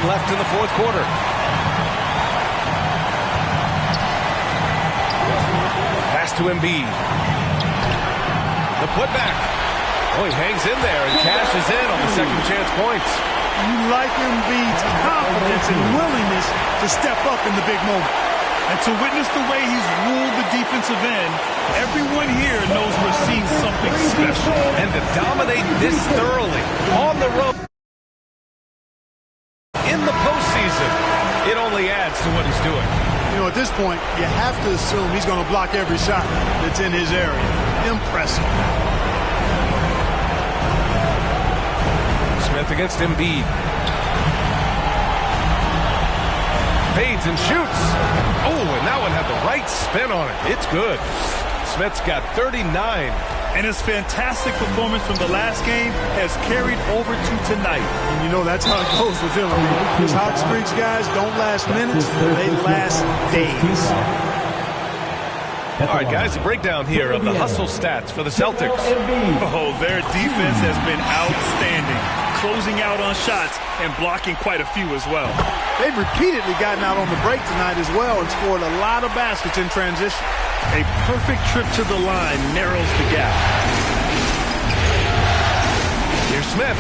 left in the fourth quarter. Pass to Embiid. The putback. Oh, he hangs in there and cashes in on the second chance points. You like Embiid's confidence and willingness to step up in the big moment. And to witness the way he's ruled the defensive end, everyone here knows we're seeing something special. And to dominate this thoroughly on the road in the postseason, it only adds to what he's doing. You know, at this point, you have to assume he's going to block every shot that's in his area. Impressive. Smith against Embiid. Fades and shoots. Oh, and that one had the right spin on it. It's good. Smith's got 39. And his fantastic performance from the last game has carried over to tonight. And you know that's how it goes with him. I mean, his hot streaks, guys, don't last minutes. They last days. All right, guys, a breakdown here of the hustle stats for the Celtics. Oh, their defense has been outstanding, closing out on shots and blocking quite a few as well. They've repeatedly gotten out on the break tonight as well and scored a lot of baskets in transition. A perfect trip to the line narrows the gap. Here's Smith.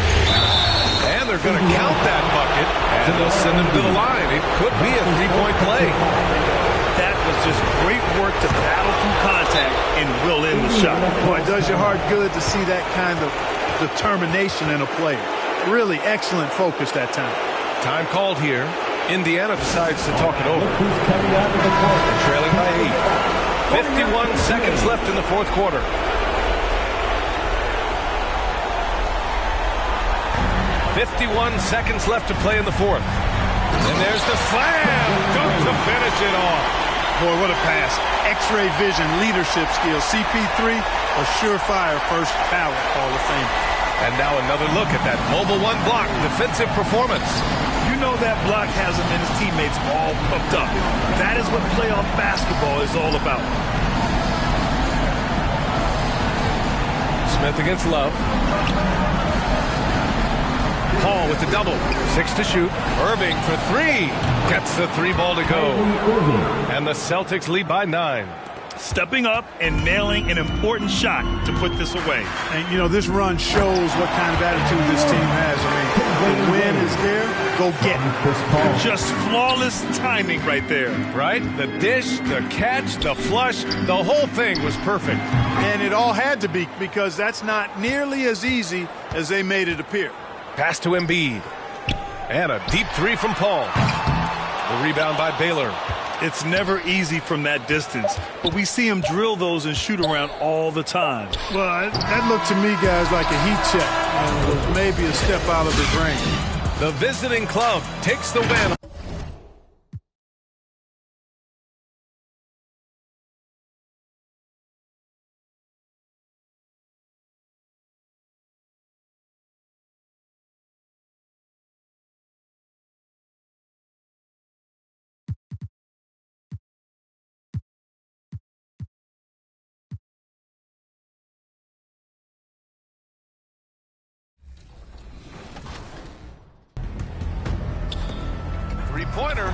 And they're going to count that bucket, and they'll send him to the line. It could be a three-point play. That was just great work to battle through contact and will in the shot. Boy, it does your heart good to see that kind of determination in a player. Really excellent focus that time. Time called here. Indiana decides to talk it over. They're trailing by 8. 51 seconds left in the fourth quarter. Seconds left to play in the fourth. And there's the slam. Dunk to finish it off. Boy, what a pass. X-ray vision, leadership skills. CP3, a surefire first ballot Hall of Fame. And now another look at that mobile one block defensive performance. You know that block has him and his teammates all pumped up. That is what playoff basketball is all about. Smith against Love. Paul with the double. 6 to shoot. Irving for 3. Gets the 3 ball to go. And the Celtics lead by 9. Stepping up and nailing an important shot to put this away. And, you know, this run shows what kind of attitude this team has. I mean, the win is there, go get it. Just flawless timing right there. Right? The dish, the catch, the flush, the whole thing was perfect. And it all had to be, because that's not nearly as easy as they made it appear. Pass to Embiid. And a deep 3 from Paul. The rebound by Baylor. It's never easy from that distance, but we see him drill those and shoot around all the time. Well, that looked to me, guys, like a heat check. And it was maybe a step out of his range. The visiting club takes the win. Three-pointer.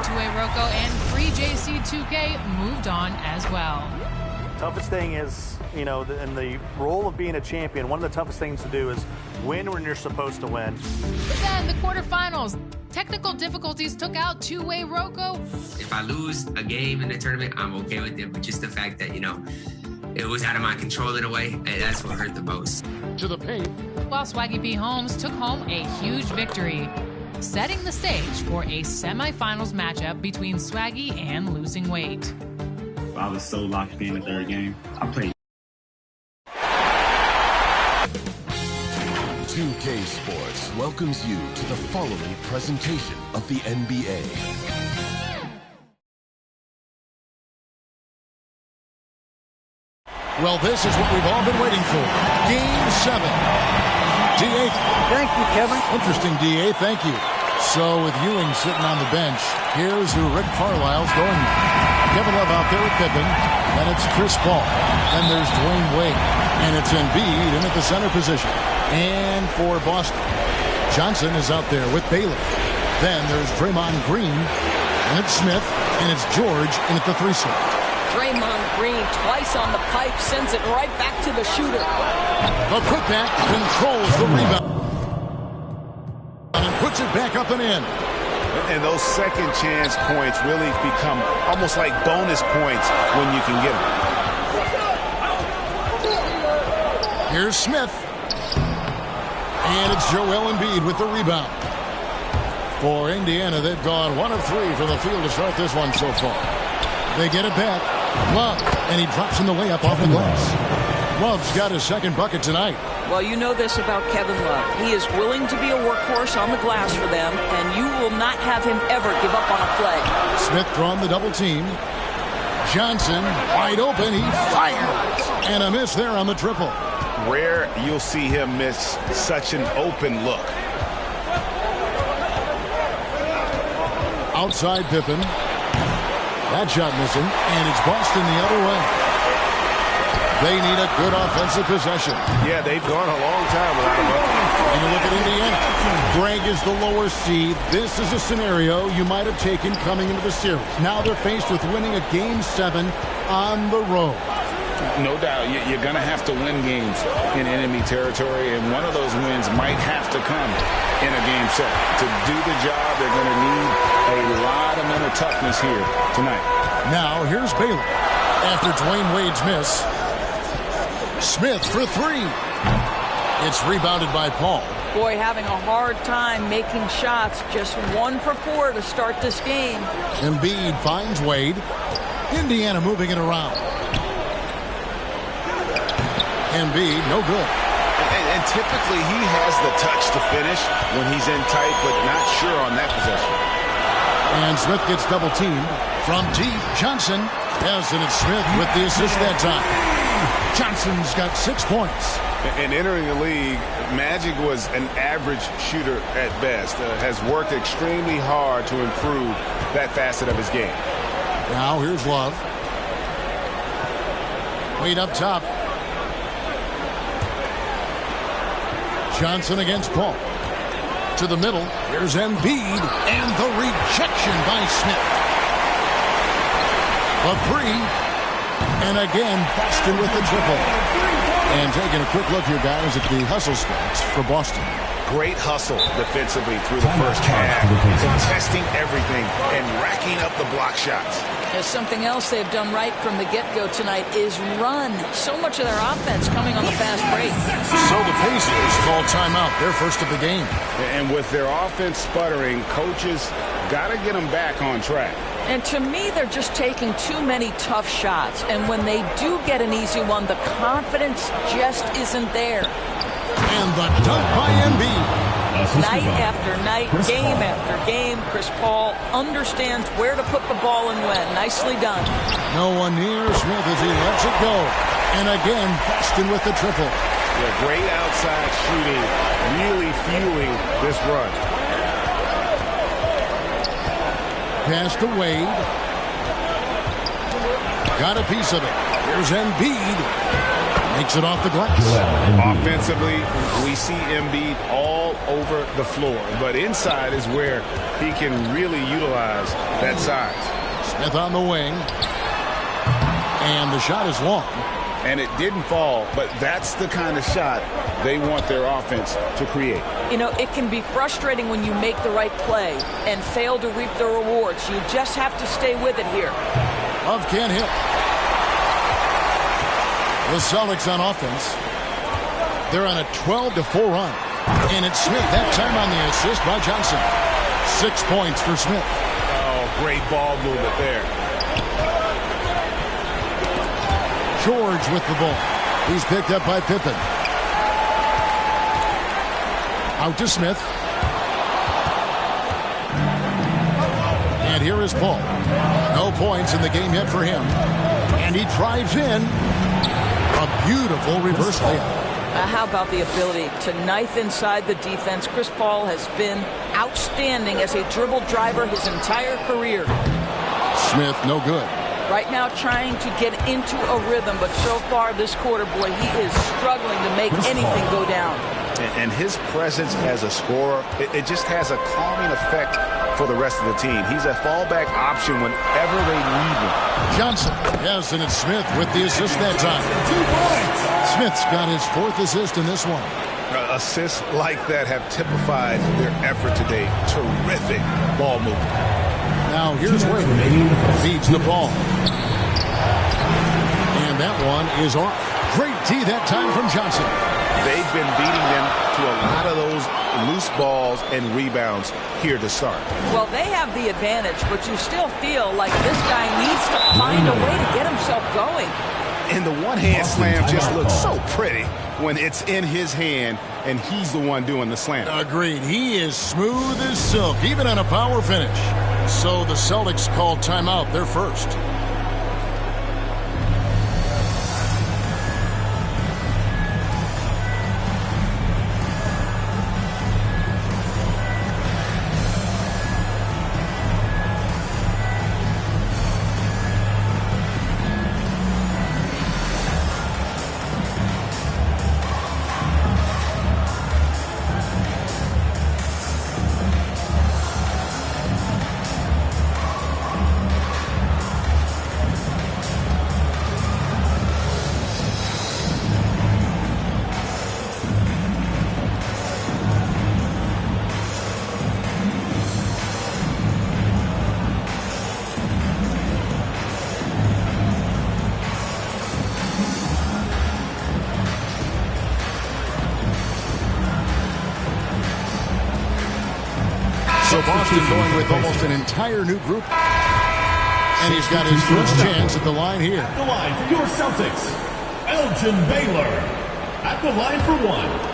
Two-way Rocco and free JC2K moved on as well. Toughest thing is, you know, in the role of being a champion, one of the toughest things to do is win when you're supposed to win. But then the quarterfinals, technical difficulties took out two-way Rocco. If I lose a game in the tournament, I'm okay with it. But just the fact that, you know, it was out of my control in a way, that's what hurt the most. To the paint. While Swaggy P. Holmes took home a huge victory, setting the stage for a semifinals matchup between Swaggy and Losing Weight. I was so locked in the third game. I played. 2K Sports welcomes you to the following presentation of the NBA. Well, this is what we've all been waiting for. Game 7. D.A. Thank you, Kevin. Interesting, D.A. Thank you. So with Ewing sitting on the bench, here's who Rick Carlisle's going with. Kevin Love out there with Pippen. Then it's Chris Paul. Then there's Dwayne Wade. And it's Embiid in at the center position. And for Boston, Johnson is out there with Bailey. Then there's Draymond Green, and it's Smith, and it's George in at the 3 slot. Draymond Green twice on the pipe, sends it right back to the shooter. The putback controls the rebound and puts it back up and in. And those second chance points really become almost like bonus points when you can get them. Here's Smith. And it's Joel Embiid with the rebound. For Indiana, they've gone 1 of 3 from the field to start this one so far. They get it back. Love, and he drops in the layup off the glass. Love's got his second bucket tonight. Well, you know this about Kevin Love. He is willing to be a workhorse on the glass for them, and you will not have him ever give up on a play. Smith drawn the double team. Johnson wide open. He fires. And a miss there on the triple. Rare you'll see him miss such an open look. Outside Pippen. That shot missing, and it's Boston the other way. They need a good offensive possession. Yeah, they've gone a long time without a bucket. And you look at Indiana. Greg is the lower seed. This is a scenario you might have taken coming into the series. Now they're faced with winning a Game 7 on the road. No doubt, you're going to have to win games in enemy territory, and one of those wins might have to come in a game set. To do the job, they're going to need a lot of mental toughness here tonight. Now, here's Bailey. After Dwayne Wade's miss, Smith for 3. It's rebounded by Paul. Boy, having a hard time making shots. Just 1 for 4 to start this game. Embiid finds Wade. Indiana moving it around. Embiid, no good. And typically he has the touch to finish when he's in tight, but not sure on that possession. And Smith gets double teamed from deep. Johnson has it. It's Smith with the assist that time. Johnson's got 6 points. And entering the league, Magic was an average shooter at best. Has worked extremely hard to improve that facet of his game. Now here's Love. Wade up top. Johnson against Paul. To the middle. Here's Embiid. And the rejection by Smith. A 3. And again, Boston with the triple. And taking a quick look here, guys, at the hustle stats for Boston. Great hustle defensively through the first half. Contesting everything and racking up the block shots. There's something else they've done right from the get-go tonight is run. So much of their offense coming on the fast break. So the Pacers call timeout. They're first of the game. And with their offense sputtering, coaches got to get them back on track. And to me, they're just taking too many tough shots. And when they do get an easy one, the confidence just isn't there. And the dunk by Embiid. Night after night, game after game, Chris Paul understands where to put the ball and when. Nicely done. No one near Smith as he lets it go. And again, Boston with the triple. Yeah, great outside shooting, really fueling this run. Pass to Wade. Got a piece of it. Here's Embiid. Makes it off the glass. Offensively, we see Embiid all over the floor. But inside is where he can really utilize that size. Smith on the wing. And the shot is long. And it didn't fall, but that's the kind of shot they want their offense to create. You know, it can be frustrating when you make the right play and fail to reap the rewards. You just have to stay with it here. Love can't hit. The Celtics on offense. They're on a 12-4 run. And it's Smith that time on the assist by Johnson. 6 points for Smith. Oh, great ball movement there. George with the ball. He's picked up by Pippen. Out to Smith. And here is Paul. No points in the game yet for him. And he drives in. A beautiful reverse layup. How about the ability to knife inside the defense? Chris Paul has been outstanding as a dribble driver his entire career. Smith, no good. Right now trying to get into a rhythm, but so far this quarter, boy, he is struggling to make anything go down. And his presence as a scorer, it just has a calming effect for the rest of the team. He's a fallback option whenever they need him. Johnson. Yes, and it's Smith with the assist that time. 2 points. Smith's got his 4th assist in this one. Assists like that have typified their effort today. Terrific ball movement. Now here's Wade. Feeds the ball. And that one is off. Great D that time from Johnson. They've been beating them to a lot of those loose balls and rebounds here to start. Well, they have the advantage, but you still feel like this guy needs to find a way to get himself going. And the one-hand slam just looks so pretty when it's in his hand and he's the one doing the slam. Agreed. He is smooth as silk, even on a power finish. So the Celtics call timeout. They're first. So Boston going with almost an entire new group. And he's got his first chance at the line here. At the line for your Celtics, Elgin Baylor. At the line for 1.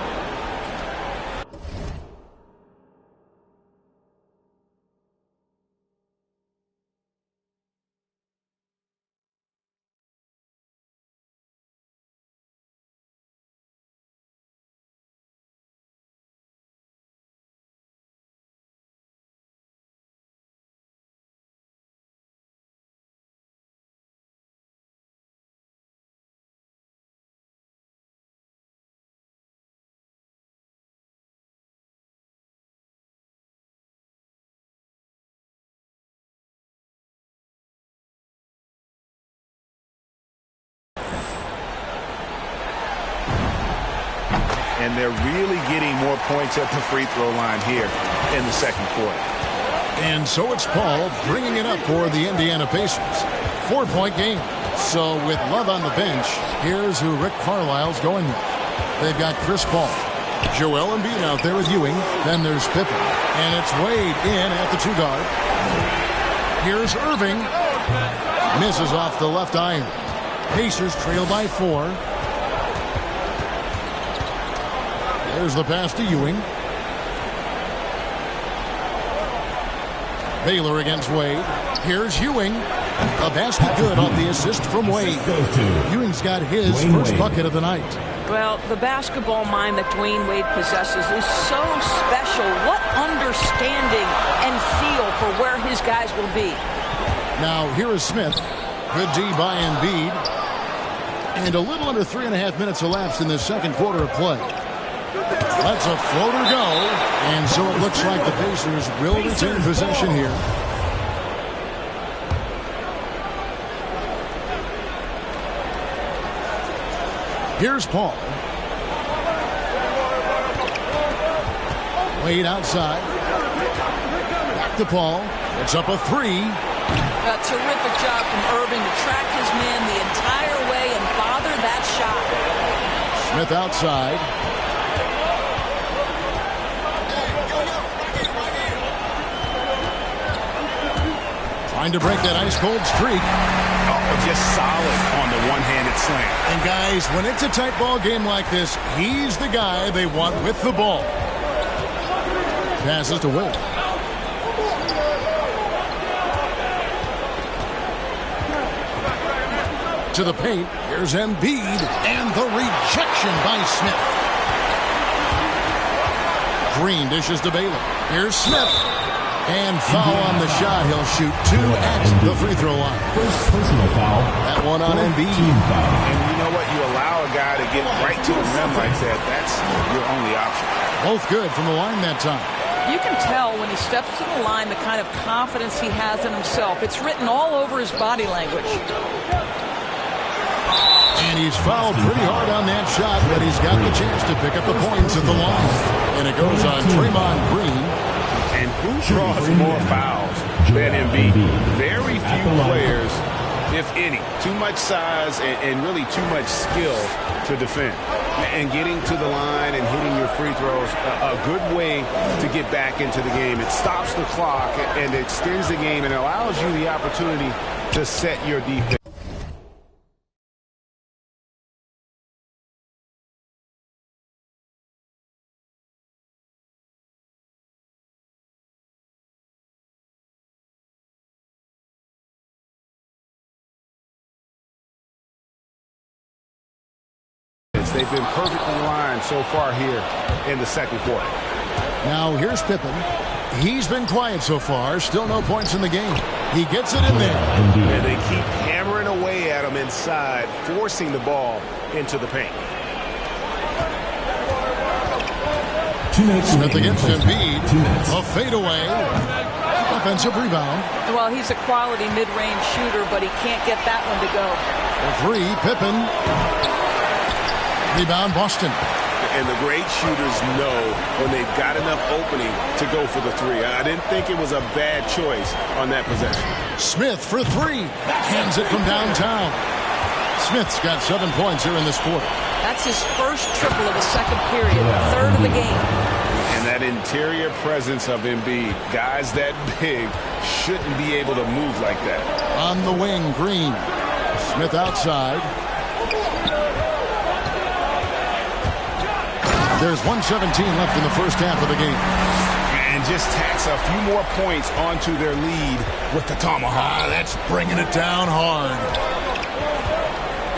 And they're really getting more points at the free throw line here in the second quarter. And so it's Paul bringing it up for the Indiana Pacers. 4-point game. So with Love on the bench, here's who Rick Carlisle's going with. They've got Chris Paul, Joel Embiid out there with Ewing. Then there's Pippen. And it's Wade in at the 2-guard. Here's Irving. Misses off the left iron. Pacers trail by 4. There's the pass to Ewing. Baylor against Wade. Here's Ewing. A basket good off the assist from Wade. Ewing's got his first bucket of the night. Well, the basketball mind that Dwayne Wade possesses is so special. What understanding and feel for where his guys will be. Now, here is Smith. Good D by Embiid. And a little under 3.5 minutes elapsed in the second quarter of play. That's a floater go. And so it looks like the Pacers will retain possession here. Here's Paul. Wade outside. Back to Paul. It's up a 3. A terrific job from Irving to track his man the entire way and bother that shot. Smith outside. Trying to break that ice-cold streak. Oh, just solid on the one-handed slam. And guys, when it's a tight ball game like this, he's the guy they want with the ball. Passes to Wade. To the paint. Here's Embiid. And the rejection by Smith. Green dishes to Baylor. Here's Smith. And foul on the shot. He'll shoot 2 at the free throw line. First personal foul. That one on Embiid. And you know what? You allow a guy to get right to the rim like that. That's your only option. Both good from the line that time. You can tell when he steps to the line the kind of confidence he has in himself. It's written all over his body language. And he's fouled pretty hard on that shot, but he's got the chance to pick up the points at the line. And it goes on Draymond Green. And who draws more fouls than Embiid? Very few players, if any. Too much size and really too much skill to defend. And getting to the line and hitting your free throws, a good way to get back into the game. It stops the clock and extends the game and allows you the opportunity to set your defense. They've been perfectly lined so far here in the second quarter. Now here's Pippen. He's been quiet so far. Still no points in the game. He gets it in there. And they keep hammering away at him inside, forcing the ball into the paint. Smith against Embiid. A fadeaway. Offensive rebound. Well, he's a quality mid-range shooter, but he can't get that one to go. For 3, Pippen. Rebound, Boston. And the great shooters know when they've got enough opening to go for the 3. I didn't think it was a bad choice on that possession. Smith for 3. Hands it from downtown. Smith's got 7 points here in this quarter. That's his first triple of the second period, third of the game. And that interior presence of Embiid, guys that big shouldn't be able to move like that. On the wing, Green. Smith outside. There's 1:17 left in the first half of the game. And just tacks a few more points onto their lead with the tomahawk. That's bringing it down hard.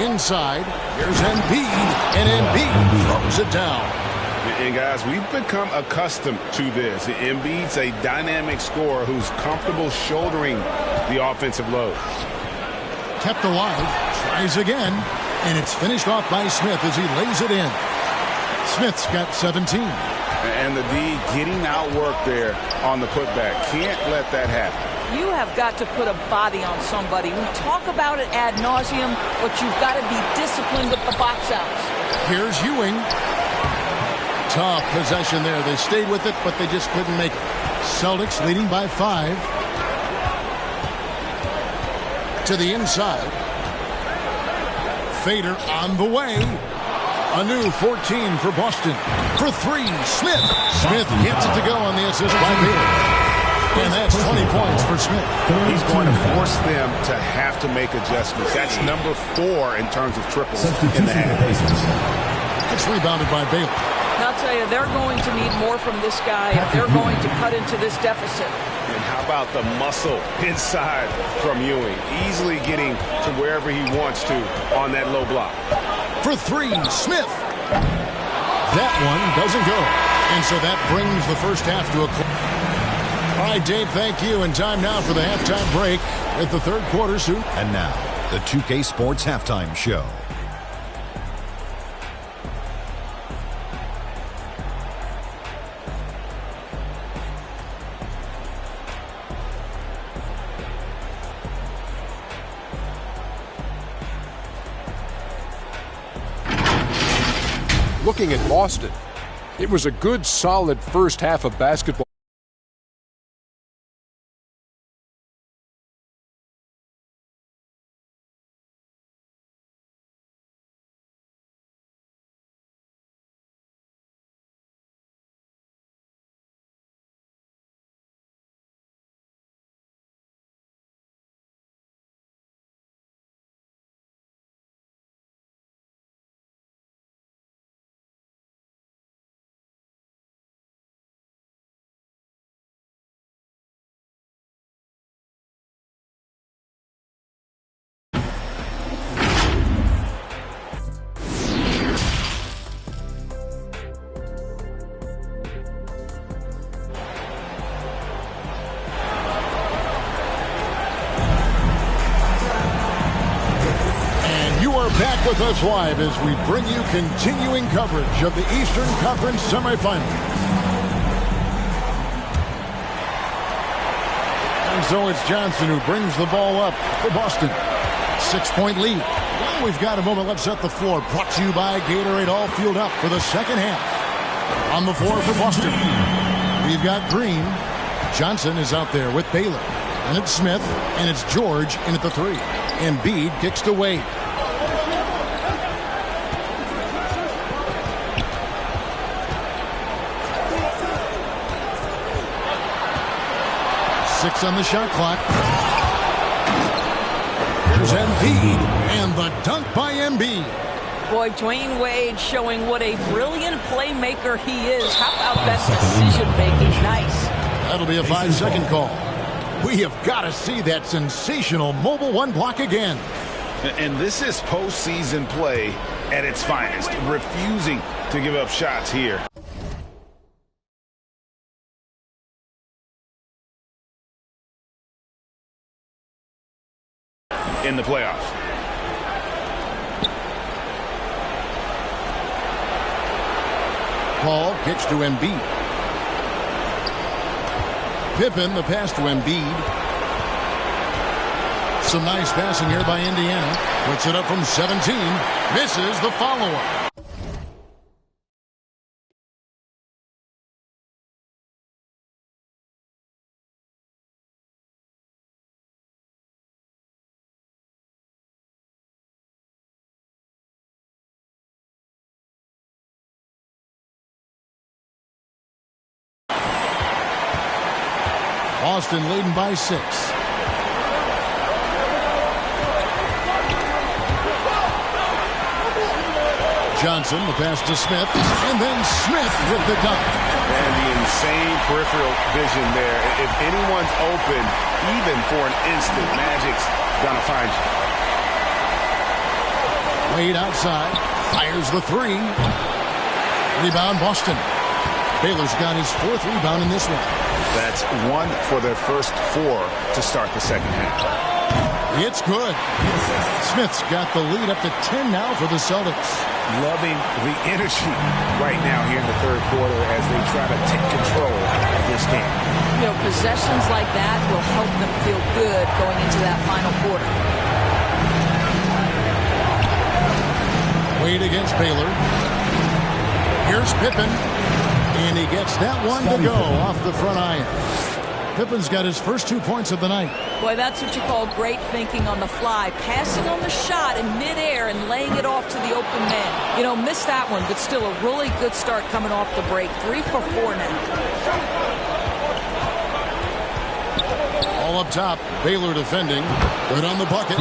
Inside, here's Embiid, and Embiid throws it down. And guys, we've become accustomed to this. Embiid's a dynamic scorer who's comfortable shouldering the offensive load. Kept alive, tries again, and it's finished off by Smith as he lays it in. Smith's got 17. And the D getting outworked there on the putback. Can't let that happen. You have got to put a body on somebody. We talk about it ad nauseum, but you've got to be disciplined with the box outs. Here's Ewing. Tough possession there. They stayed with it, but they just couldn't make it. Celtics leading by 5. To the inside. Fader on the way. A new 14 for Boston. For 3, Smith. Smith gets it to go on the assist by Baylor. And that's 20 points for Smith. He's going to force them to have to make adjustments. That's number 4 in terms of triples in the half. It's rebounded by Baylor. I'll tell you, they're going to need more from this guy if they're going to cut into this deficit. And how about the muscle inside from Ewing? Easily getting to wherever he wants to on that low block. For 3, Smith. That one doesn't go. And so that brings the first half to a close. All right, Dave, thank you. And time now for the halftime break with the third quarter soon. And now, the 2K Sports Halftime Show. Looking at Boston, it was a good, solid first half of basketball. back with us live as we bring you continuing coverage of the Eastern Conference semifinals. And so it's Johnson who brings the ball up for Boston. 6-point lead. Well, we've got a moment. Let's set the floor. Brought to you by Gatorade. All fueled up for the second half. On the floor for Boston, we've got Green. Johnson is out there with Baylor. And it's Smith, and it's George in at the 3. Embiid kicks to Wade. Six on the shot clock. Here's Embiid, and the dunk by Embiid. Boy, Dwayne Wade showing what a brilliant playmaker he is. How about that decision-making? Nice. That'll be a 5-second call. We have got to see that sensational mobile one block again. And this is postseason play at its finest, refusing to give up shots here. In the playoffs. Paul kicks to Embiid. Pippen, the pass to Embiid. Some nice passing here by Indiana. Puts it up from 17. Misses the follow-up. Boston leading by 6. Johnson, the pass to Smith, and then Smith with the dunk. And the insane peripheral vision there. If anyone's open, even for an instant, Magic's gonna find you. Wade outside, fires the 3. Rebound Boston. Baylor's got his 4th rebound in this one. That's 1 for their first 4 to start the second half. It's good. Smith's got the lead up to 10 now for the Celtics. Loving the energy right now here in the third quarter as they try to take control of this game. You know, possessions like that will help them feel good going into that final quarter. Wade against Baylor. Here's Pippen. And he gets that one to go off the front iron. Pippen's got his first 2 points of the night. Boy, that's what you call great thinking on the fly. Passing on the shot in midair and laying it off to the open man. You know, missed that one, but still a really good start coming off the break. 3 for 4 now. All up top, Baylor defending. Good on the bucket.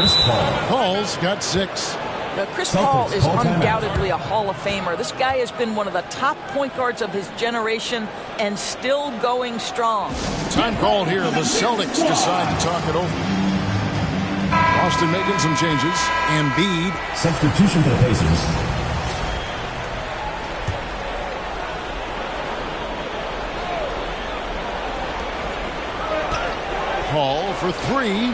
Paul's got 6. Now, Chris Paul is undoubtedly a Hall of Famer. This guy has been one of the top point guards of his generation and still going strong. Time called here. The Celtics decide to talk it over. Boston making some changes. Embiid. Substitution for the Pacers. Paul for 3.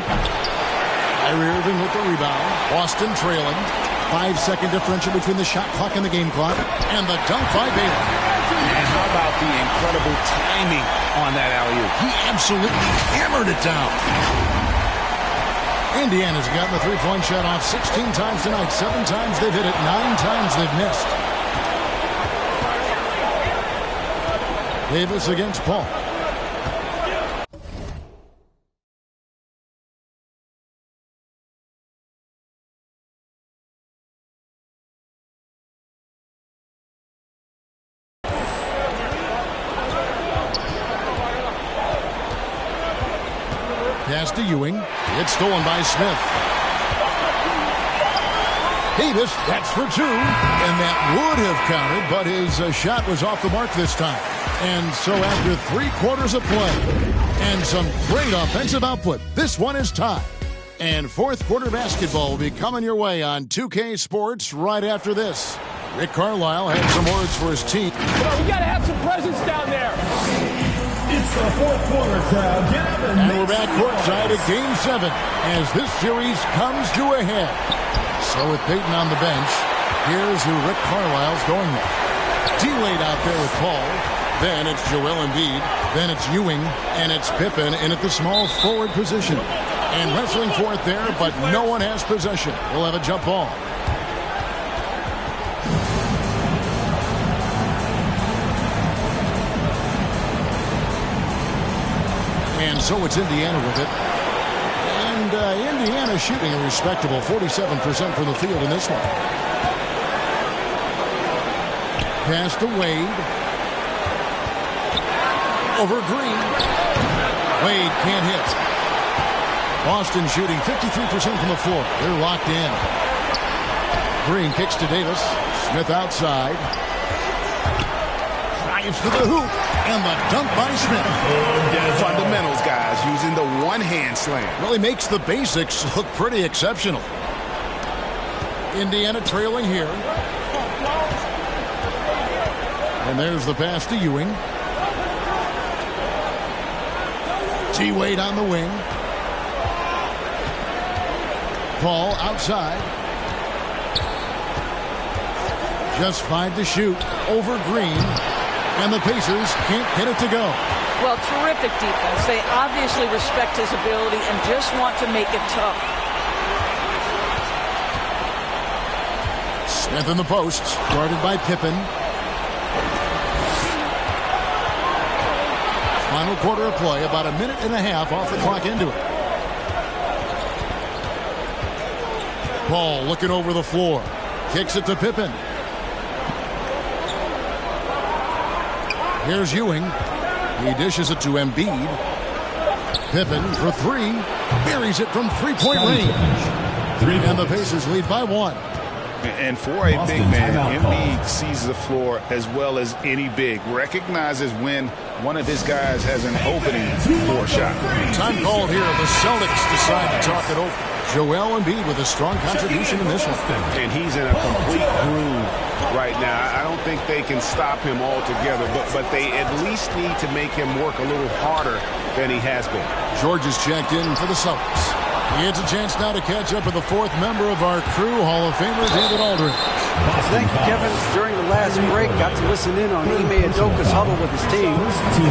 Kyrie Irving with the rebound. Boston trailing. 5-second differential between the shot clock and the game clock. And the dunk by Baylor. And how about the incredible timing on that alley-oop? He absolutely hammered it down. Indiana's gotten the three-point shot off 16 times tonight. 7 times they've hit it. 9 times they've missed. Davis against Paul. Pass to Ewing. It's stolen by Smith. Davis, that's for 2. And that would have counted, but his shot was off the mark this time. And so after 3 quarters of play and some great offensive output, this one is tied. And fourth quarter basketball will be coming your way on 2K Sports right after this. Rick Carlisle had some words for his team. We got to have some presence down there. It's the fourth quarter crowd. Get up and we're back courtside at Game 7 as this series comes to a head. So with Peyton on the bench, here's who Rick Carlisle's going with. D-Wade out there with Paul. Then it's Joel Embiid. Then it's Ewing. And it's Pippen in at the small forward position. And wrestling for it there, but no one has possession. We'll have a jump ball. And so it's Indiana with it. And Indiana shooting a respectable 47% from the field in this one. Pass to Wade. Over Green. Wade can't hit. Boston shooting 53% from the floor. They're locked in. Green kicks to Davis. Smith outside. Drives to the hoop. And the dunk by Smith. Fundamentals, guys, using the one-hand slam. Really makes the basics look pretty exceptional. Indiana trailing here. And there's the pass to Ewing. T-Wade on the wing. Paul outside. Just 5 to shoot. Over Green. And the Pacers can't get it to go. Well, terrific defense. They obviously respect his ability and just want to make it tough. Smith in the post, guarded by Pippen. Final quarter of play, about a minute and a half off the clock into it. Paul looking over the floor. Kicks it to Pippen. Here's Ewing. He dishes it to Embiid. Pippen for 3. Buries it from three-point range. And the Pacers lead by 1. And for a big man, Embiid sees the floor as well as any big. Recognizes when one of his guys has an opening for a shot. Time called here. The Celtics decide to talk it over. Joel Embiid with a strong contribution in this one. And he's in a complete groove right now. I don't think they can stop him altogether, but they at least need to make him work a little harder than he has been. George is checked in for the Celtics. He gets a chance now to catch up with the 4th member of our crew, Hall of Famer David Aldridge. Thank you, Kevin. During the last break, got to listen in on Ime Udoka's huddle with his team.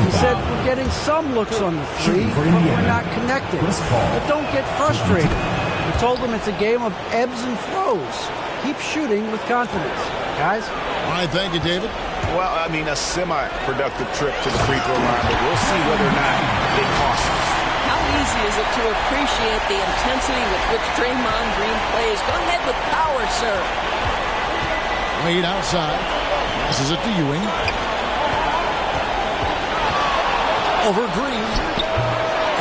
He said, we're getting some looks on the 3, but we're not connected. But don't get frustrated. We told them it's a game of ebbs and flows. Keep shooting with confidence. Guys? All right, thank you, David. Well, I mean, a semi-productive trip to the free throw line, but we'll see whether or not it costs us. How easy is it to appreciate the intensity with which Draymond Green plays? Go ahead with power, sir. Wade outside. Passes it to Ewing. Over Green.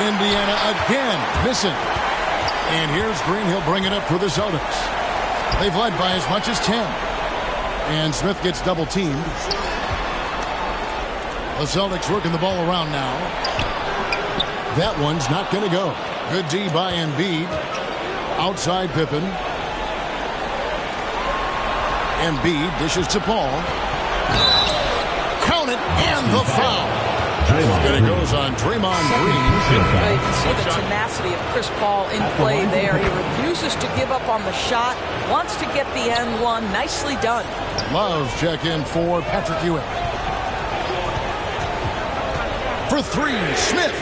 Indiana again missing. And here's Green. He'll bring it up for the Celtics. They've led by as much as 10. And Smith gets double-teamed. The Celtics working the ball around now. That one's not going to go. Good D by Embiid. Outside Pippen. Embiid dishes to Paul. Count it, and the foul. And it goes on Draymond Green. You can see the tenacity of Chris Paul in play there. He refuses to give up on the shot. Wants to get the end one. Nicely done. Love check in for Patrick Ewing. For 3, Smith.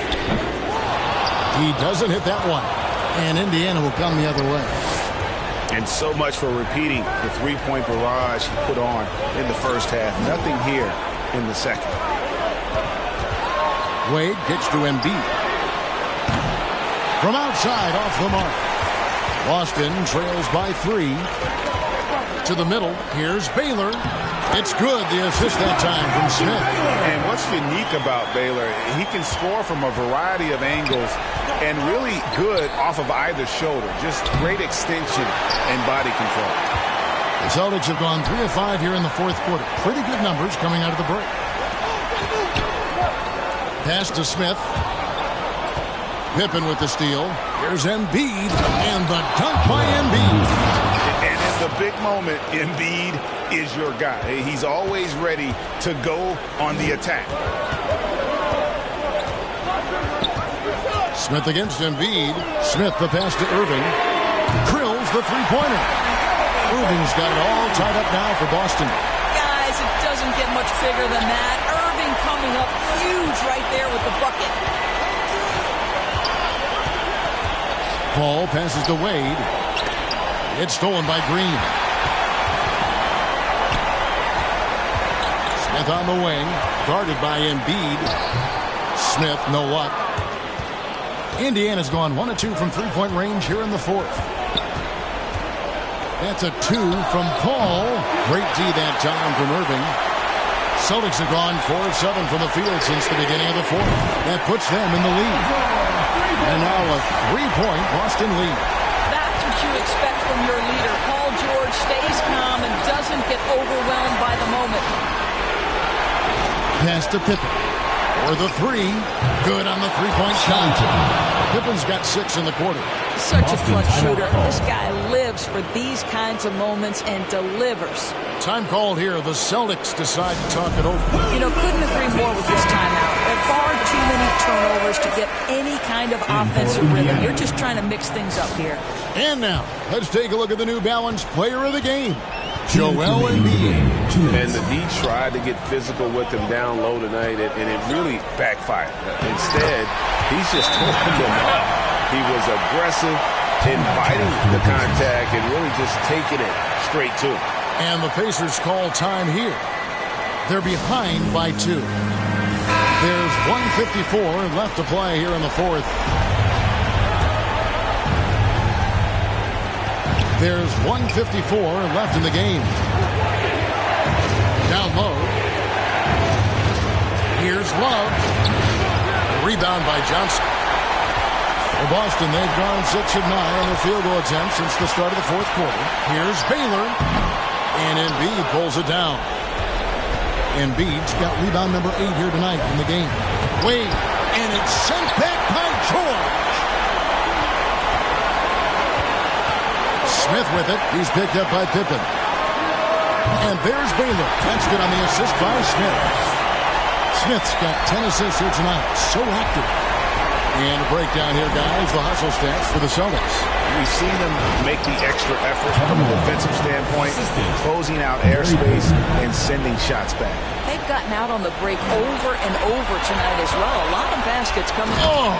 He doesn't hit that one. And Indiana will come the other way. And so much for repeating the three-point barrage he put on in the first half. Nothing here in the second. Wade gets to Embiid. From outside, off the mark. Boston trails by 3. To the middle, here's Baylor. It's good, the assist that time from Smith. And what's unique about Baylor, he can score from a variety of angles and really good off of either shoulder. Just great extension and body control. The Celtics have gone 3 of 5 here in the 4th quarter. Pretty good numbers coming out of the break. Pass to Smith. Pippen with the steal. Here's Embiid, and the dunk by Embiid. And in the big moment, Embiid is your guy. He's always ready to go on the attack. Smith against Embiid. Smith the pass to Irving. Drills the three-pointer. Irving's got it all tied up now for Boston. Guys, it doesn't get much bigger than that. Irving coming up huge right there with the bucket. Paul passes to Wade. It's stolen by Green. Smith on the wing, guarded by Embiid. Smith, no luck. Indiana's gone 1 of 2 from three-point range here in the fourth. That's a 2 from Paul. Great D that time from Irving. Celtics have gone 4 of 7 from the field since the beginning of the fourth. That puts them in the lead. And now a 3-point Boston lead. That's what you expect from your leader. Paul George stays calm and doesn't get overwhelmed by the moment. Pass to Pippen. For the 3. Good on the three-point shot. Pippen's got 6 in the quarter. Such a clutch shooter. This guy lives for these kinds of moments and delivers. Time called here. The Celtics decide to talk it over. You know, couldn't agree more with this timeout. There are far too many turnovers to get any kind of offensive rhythm. You're just trying to mix things up here. And now, let's take a look at the New Balance player of the game, Joel Embiid. And the D tried to get physical with him down low tonight, and it really backfired. Instead, he's just torn them up. He was aggressive, inviting the contact, and really just taking it straight to him. And the Pacers call time here. They're behind by 2. There's 1:54 left to play here in the fourth. There's 1:54 left in the game. Down low. Here's Love. Rebound by Johnson. For Boston, they've gone 6 of 9 on their field goal attempts since the start of the fourth quarter. Here's Baylor. And Embiid pulls it down. Embiid's got rebound number 8 here tonight in the game. Wade. And it's sent back by George. Smith with it. He's picked up by Pippen. And there's Baylor. That's good on the assist by Smith. Smith's got 10 assists here tonight. So active. And a breakdown here, guys. The hustle stats for the Celtics. We've seen them make the extra effort from a defensive standpoint, closing out airspace and sending shots back. They've gotten out on the break over and over tonight as well. A lot of baskets coming. Oh!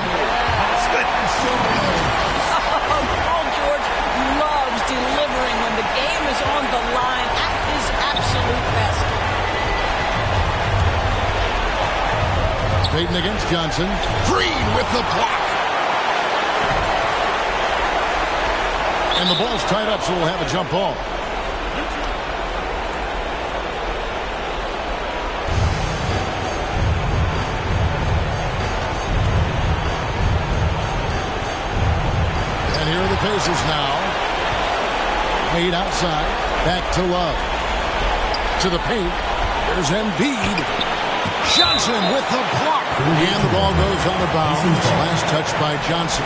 Paul George loves delivering when the game is on the line at his absolute best. Payton against Johnson. Green with the block. And the ball's tied up, so we'll have a jump ball. And here are the Pacers now. Made outside. Back to Love. To the paint. There's Embiid. Johnson with the block. And the ball goes out of bounds. Last touch by Johnson.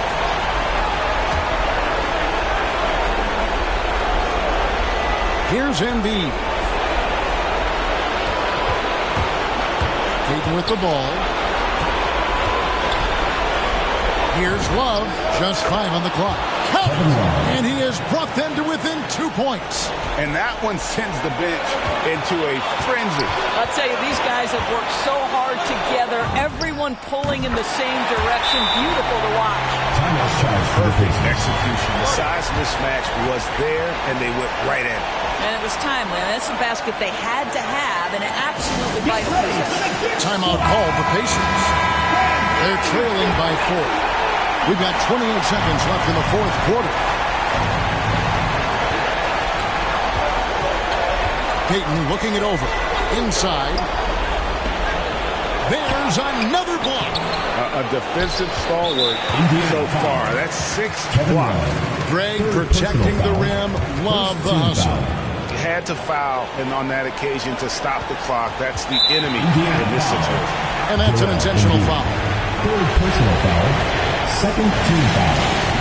Here's Embiid. Payton with the ball. Here's Love. Just 5 on the clock. Count! And he has brought them to within 2 points. And that one sends the bench into a frenzy. I'll tell you, these guys have worked so hard together. Everyone pulling in the same direction. Beautiful to watch. Perfect execution. The size mismatch was there, and they went right at it. And it was timely. And that's a basket they had to have, and an absolutely vital possession. Timeout called the Pacers. They're trailing by 4. We've got 28 seconds left in the fourth quarter. Payton looking it over. Inside. There's another block. A defensive stalwart so far. That's 6 blocks. Greg protecting the rim. Love the hustle. Had to foul and on that occasion to stop the clock. That's the enemy in this situation. And that's an intentional foul. Third personal foul. Second team foul.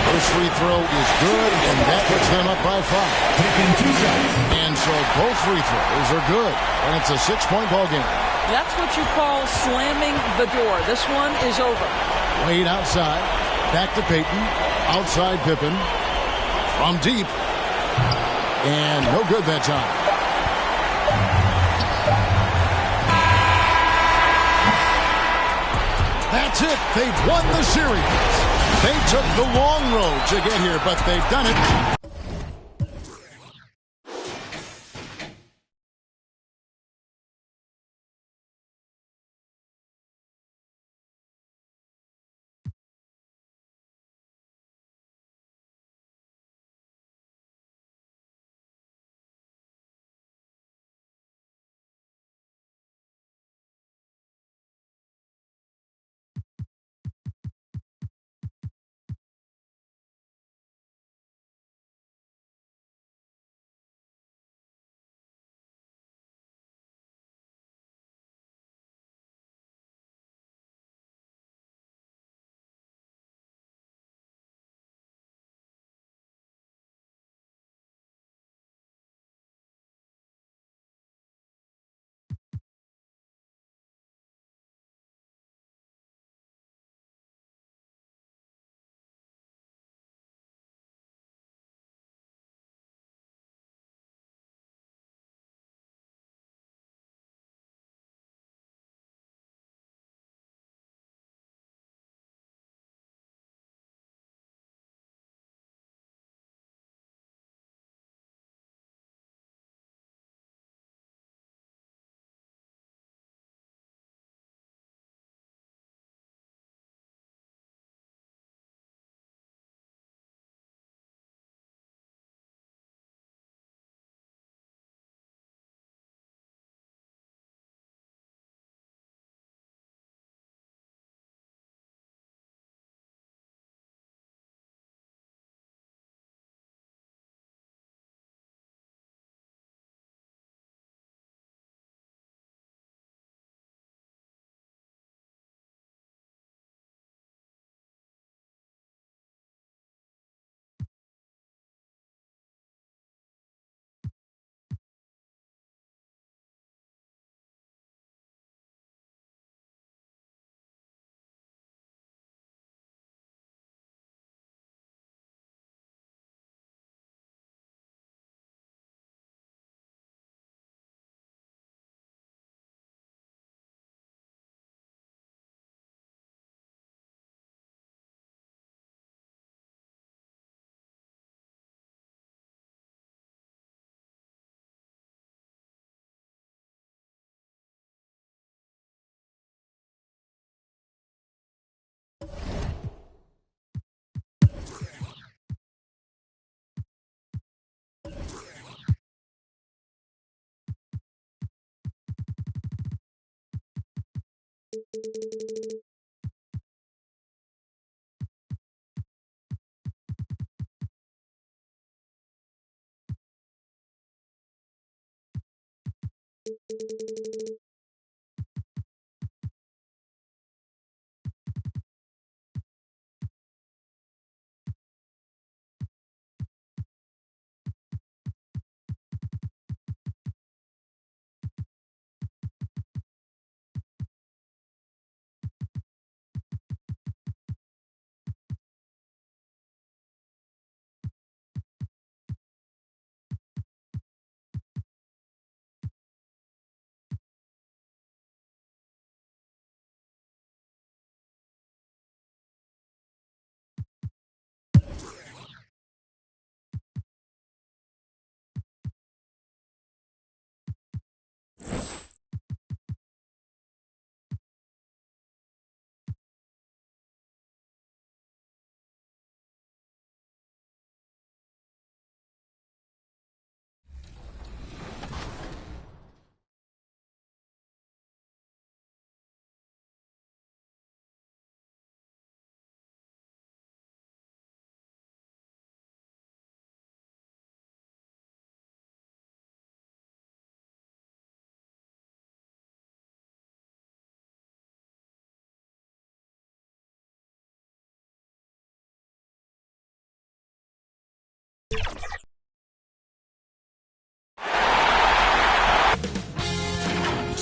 First free throw is good, and that puts them up by 5. Taking 2 shots. And so both free throws are good, and it's a 6-point ball game. That's what you call slamming the door. This one is over. Wade outside, back to Payton, outside Pippen, from deep. And no good that time. That's it. They've won the series. They took the long road to get here, but they've done it.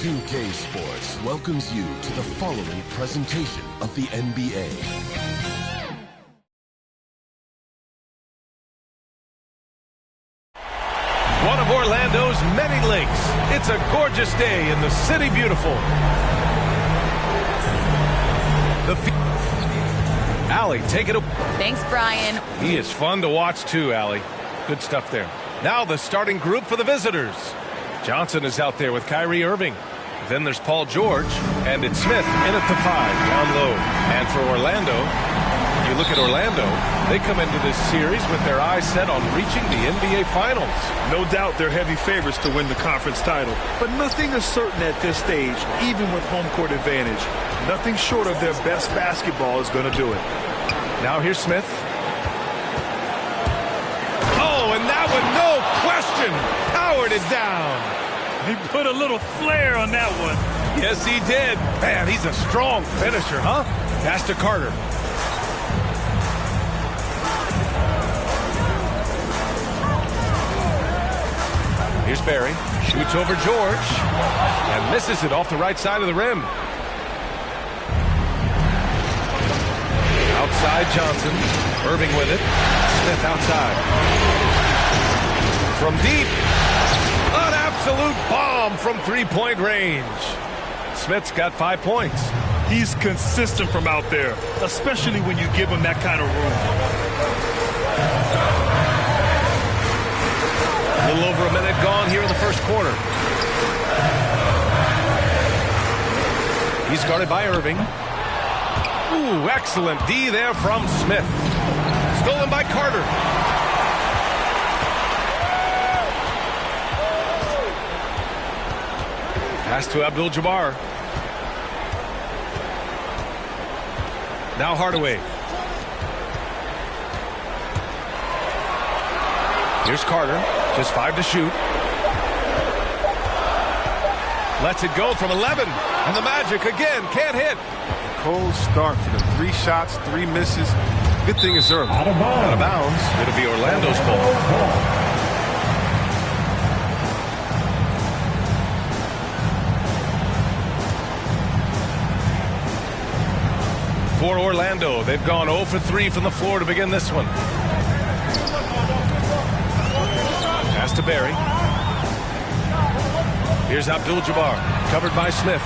UK Sports welcomes you to the following presentation of the NBA. one of Orlando's many lakes. It's a gorgeous day in the city beautiful. Allie, take it away. Thanks, Brian. He is fun to watch too, Allie. Good stuff there. Now the starting group for the visitors. Johnson is out there with Kyrie Irving. Then there's Paul George, and it's Smith in at the 5, down low. And for Orlando, you look at Orlando, they come into this series with their eyes set on reaching the NBA Finals. No doubt they're heavy favorites to win the conference title, but nothing is certain at this stage, even with home court advantage. Nothing short of their best basketball is going to do it. Now here's Smith. Oh, and that one, no question, powered it down. He put a little flair on that one. Yes, he did. Man, he's a strong finisher, huh? Pass to Carter. Here's Barry. Shoots over George. And misses it off the right side of the rim. Outside Johnson. Irving with it. Smith outside. From deep. An absolute bomb from three-point range. Smith's got 5 points. He's consistent from out there, especially when you give him that kind of room. A little over a minute gone here in the first quarter. He's guarded by Irving. Ooh, excellent D there from Smith. Stolen by Carter. Pass to Abdul-Jabbar. Now Hardaway. Here's Carter. Just 5 to shoot. Lets it go from 11. And the Magic again can't hit. Cold start for them. 3 shots, 3 misses. Good thing it's early. Out of bounds. It'll be Orlando's ball. For Orlando, they've gone 0 for 3 from the floor to begin this one. Pass to Barry. Here's Abdul-Jabbar, covered by Smith.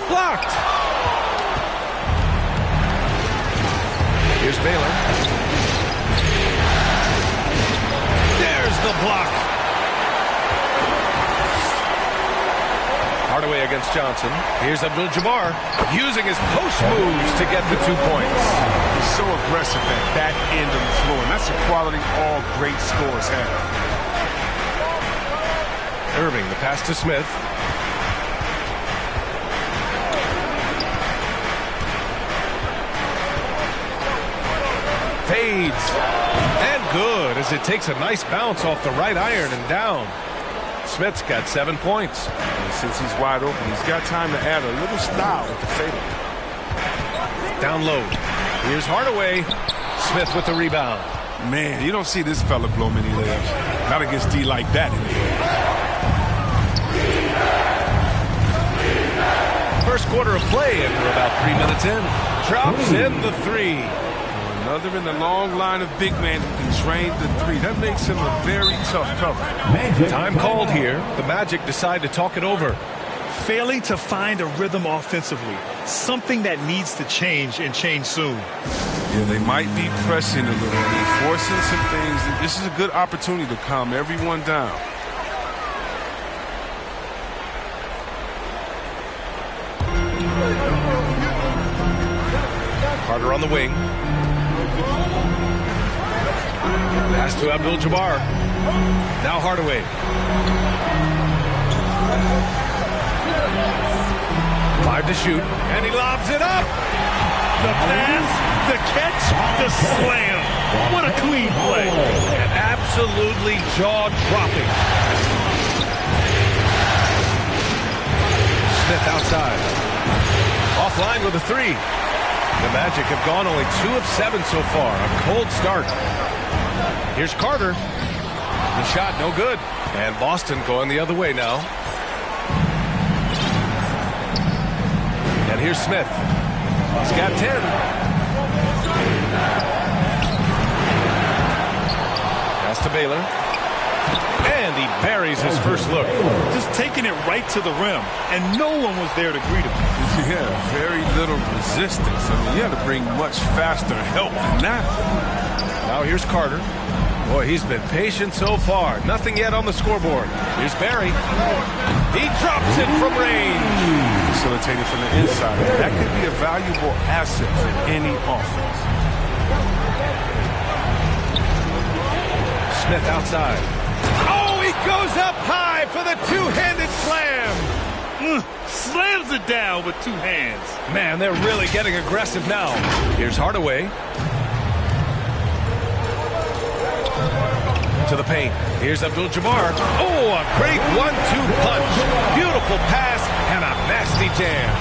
Blocked! Here's Baylor. There's the block. Hardaway against Johnson. Here's Abdul-Jabbar using his post moves to get the 2 points. He's so aggressive at that end of the floor, and that's a quality all great scorers have. Irving, the pass to Smith. Fades. And good as it takes a nice bounce off the right iron and down. Smith's got 7 points. And since he's wide open, he's got time to add a little style with the fadeaway. Down low. Here's Hardaway. Smith with the rebound. Man, you don't see this fella blow many layups. Not against D like that in the air. First quarter of play, and we're about 3 minutes in. Drops in the 3. Another in the long line of big men who can drain the 3. That makes him a very tough cover. Time called here. The Magic decide to talk it over. Failing to find a rhythm offensively. Something that needs to change and change soon. Yeah, they might be pressing a little bit, forcing some things. This is a good opportunity to calm everyone down. Carter on the wing. Pass to Abdul-Jabbar. Now Hardaway. Five to shoot, and he lobs it up. The pass, the catch, the slam. What a clean play. And absolutely jaw-dropping. Smith outside. Offline with a 3. The Magic have gone only 2 of 7 so far. A cold start. Here's Carter. The shot no good. And Boston going the other way now. And here's Smith. He's got 10. Pass to to Baylor. And he buries his first look. Just taking it right to the rim, and no one was there to greet him. Yeah, very little resistance. I mean, you had to bring much faster help than that. Now here's Carter. Boy, he's been patient so far. Nothing yet on the scoreboard. Here's Barry. He drops it from range. Facilitating from the inside. That could be a valuable asset for any offense. Smith outside. Oh, he goes up high for the two-handed slam. Slams it down with two hands. Man, they're really getting aggressive now. Here's Hardaway. To the paint. Here's Abdul-Jabbar. Oh, a great 1-2 punch. Beautiful pass and a nasty jam.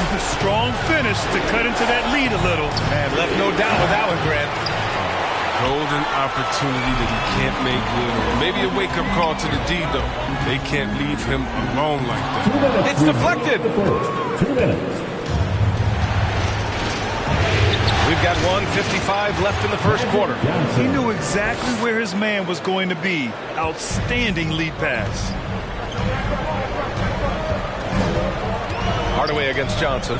A strong finish to cut into that lead a little. And left no doubt with that one, Grant. Golden opportunity that he can't make good. Or maybe a wake-up call to the D, though. They can't leave him alone like that. It's deflected. 2 minutes. We've got 1:55 left in the first quarter. He knew exactly where his man was going to be. Outstanding lead pass. Hardaway against Johnson.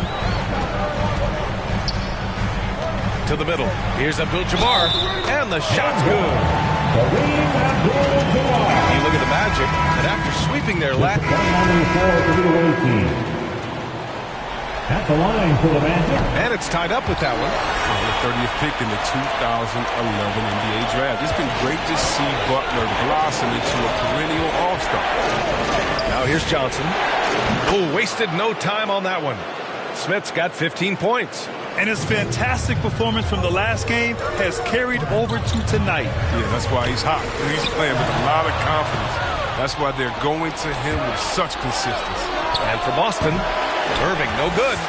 To the middle. Here's Abdul-Jabbar. And the shot's good. You look at the Magic, and after sweeping their lat. At the line for the Magic. And it's tied up with that one. The 30th pick in the 2011 NBA draft. It's been great to see Butler blossom into a perennial all-star. Now here's Johnson. Oh, wasted no time on that one. Smith's got 15 points. And his fantastic performance from the last game has carried over to tonight. Yeah, that's why he's hot. He's playing with a lot of confidence. That's why they're going to him with such consistency. And for Boston, Irving, no good.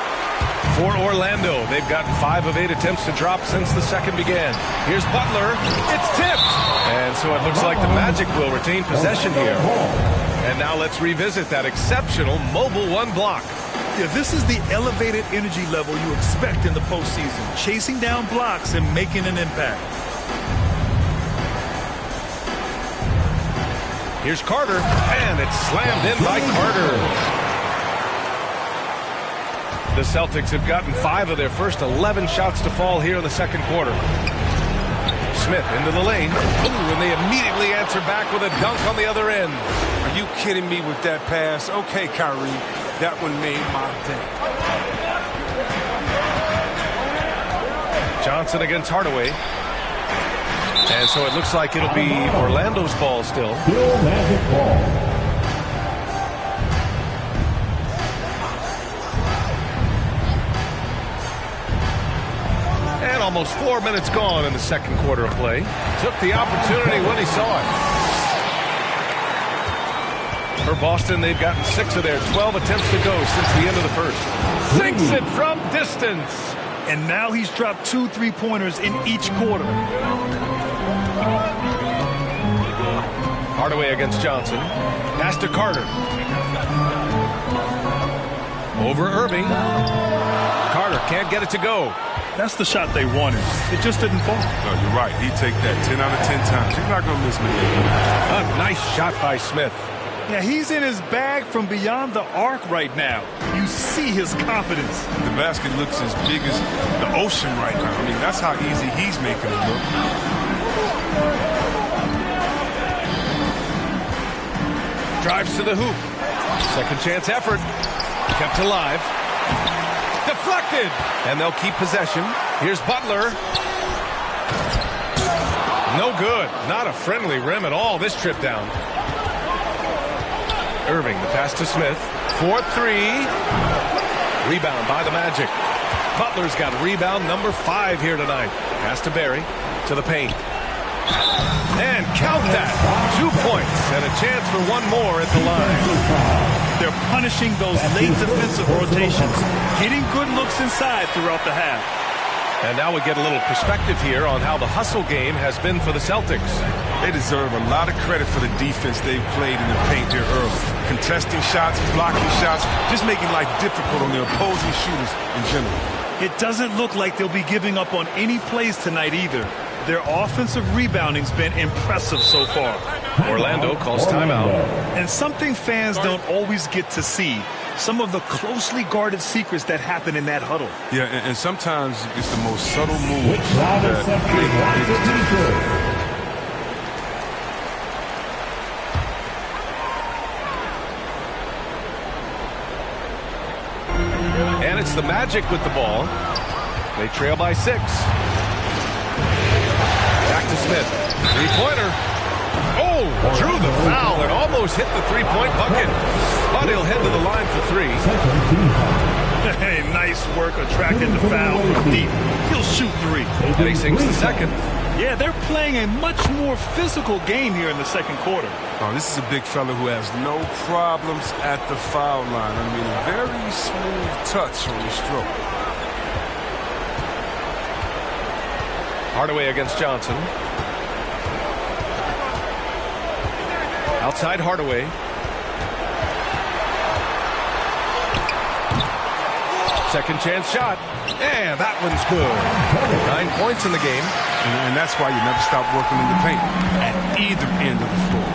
For Orlando, they've gotten 5 of 8 attempts to drop since the second began. Here's Butler. It's tipped. And so it looks like the Magic will retain possession here. And now let's revisit that exceptional mobile one block. Yeah, this is the elevated energy level you expect in the postseason. Chasing down blocks and making an impact. Here's Carter. And it's slammed in by Carter. The Celtics have gotten 5 of their first 11 shots to fall here in the second quarter. Smith into the lane. Ooh, and they immediately answer back with a dunk on the other end. Are you kidding me with that pass? Okay, Kyrie. That one made my day. Johnson against Hardaway. And so it looks like it'll be Orlando's ball still. Still Magic ball. And almost 4 minutes gone in the second quarter of play. Took the opportunity when he saw it. For Boston, they've gotten 6 of their 12 attempts to go since the end of the first. Sinks it from distance. And now he's dropped 2 3-pointers in each quarter. Hardaway against Johnson. Pass to Carter. Over Irving. Carter can't get it to go. That's the shot they wanted. It just didn't fall. No, you're right. He'd take that 10 out of 10 times. He's not going to miss many. A nice shot by Smith. Yeah, he's in his bag from beyond the arc right now. You see his confidence. The basket looks as big as the ocean right now. I mean, that's how easy he's making it look. Drives to the hoop. Second chance effort. Kept alive. Deflected. And they'll keep possession. Here's Butler. No good. Not a friendly rim at all this trip down. Irving, the pass to Smith. 4-3. Rebound by the Magic. Butler's got rebound number 5 here tonight. Pass to Barry. To the paint. And count that. 2 points and a chance for one more at the line. They're punishing those late defensive rotations. Getting good looks inside throughout the half. And now we get a little perspective here on how the hustle game has been for the Celtics. They deserve a lot of credit for the defense they've played in the paint here early. Contesting shots, blocking shots, just making life difficult on the opposing shooters in general. It doesn't look like they'll be giving up on any plays tonight either. Their offensive rebounding's been impressive so far. Orlando calls timeout. And something fans don't always get to see. Some of the closely guarded secrets that happen in that huddle. Yeah, and sometimes it's the most subtle moves that make the biggest difference. And it's the Magic with the ball. They trail by 6. Back to Smith. Three-pointer. Oh, drew the foul and almost hit the three-point bucket. But he'll head to the line for 3. Hey, nice work attracting the foul from deep. He'll shoot 3. And he sinks the second. Yeah, they're playing a much more physical game here in the second quarter. Oh, this is a big fella who has no problems at the foul line. I mean, very smooth touch on the stroke. Hardaway against Johnson. Outside Hardaway. Second chance shot. And that one's good. 9 points in the game. And that's why you never stop working in the paint at either end of the floor.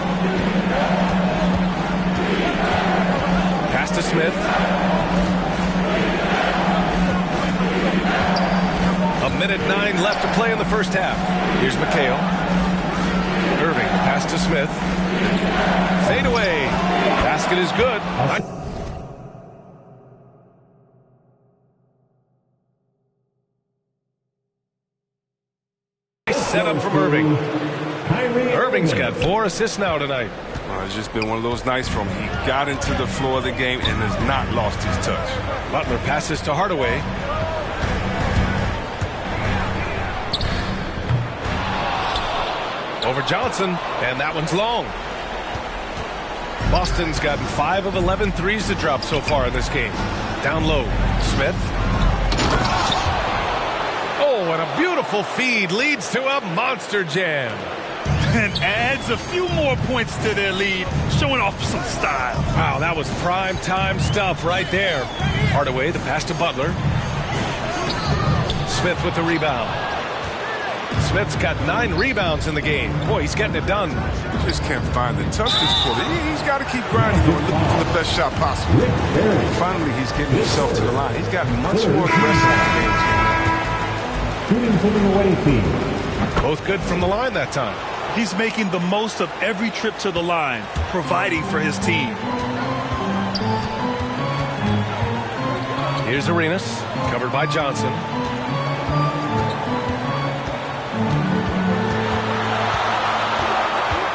Pass to Smith. A minute 9 left to play in the first half. Here's McHale. Irving, pass to Smith. Fade away. Basket is good. Set up from Irving. Irving's got 4 assists now tonight. It's just been one of those nights from he got into the floor of the game and has not lost his touch. Butler passes to Hardaway. Over Johnson, and that one's long. Boston's gotten 5 of 11 threes to drop so far in this game. Down low, Smith. Oh, and a beautiful feed leads to a monster jam. And adds a few more points to their lead, showing off some style. Wow, that was prime time stuff right there. Hardaway, the pass to Butler. Smith with the rebound. Smith's got 9 rebounds in the game. Boy, he's getting it done. He just can't find the touch this quarter. He's got to keep grinding, looking for the best shot possible. Finally, he's getting himself to the line. He's got much more aggressive in the game. Shooting from the away team. Both good from the line that time. He's making the most of every trip to the line, providing for his team. Here's Arenas, covered by Johnson.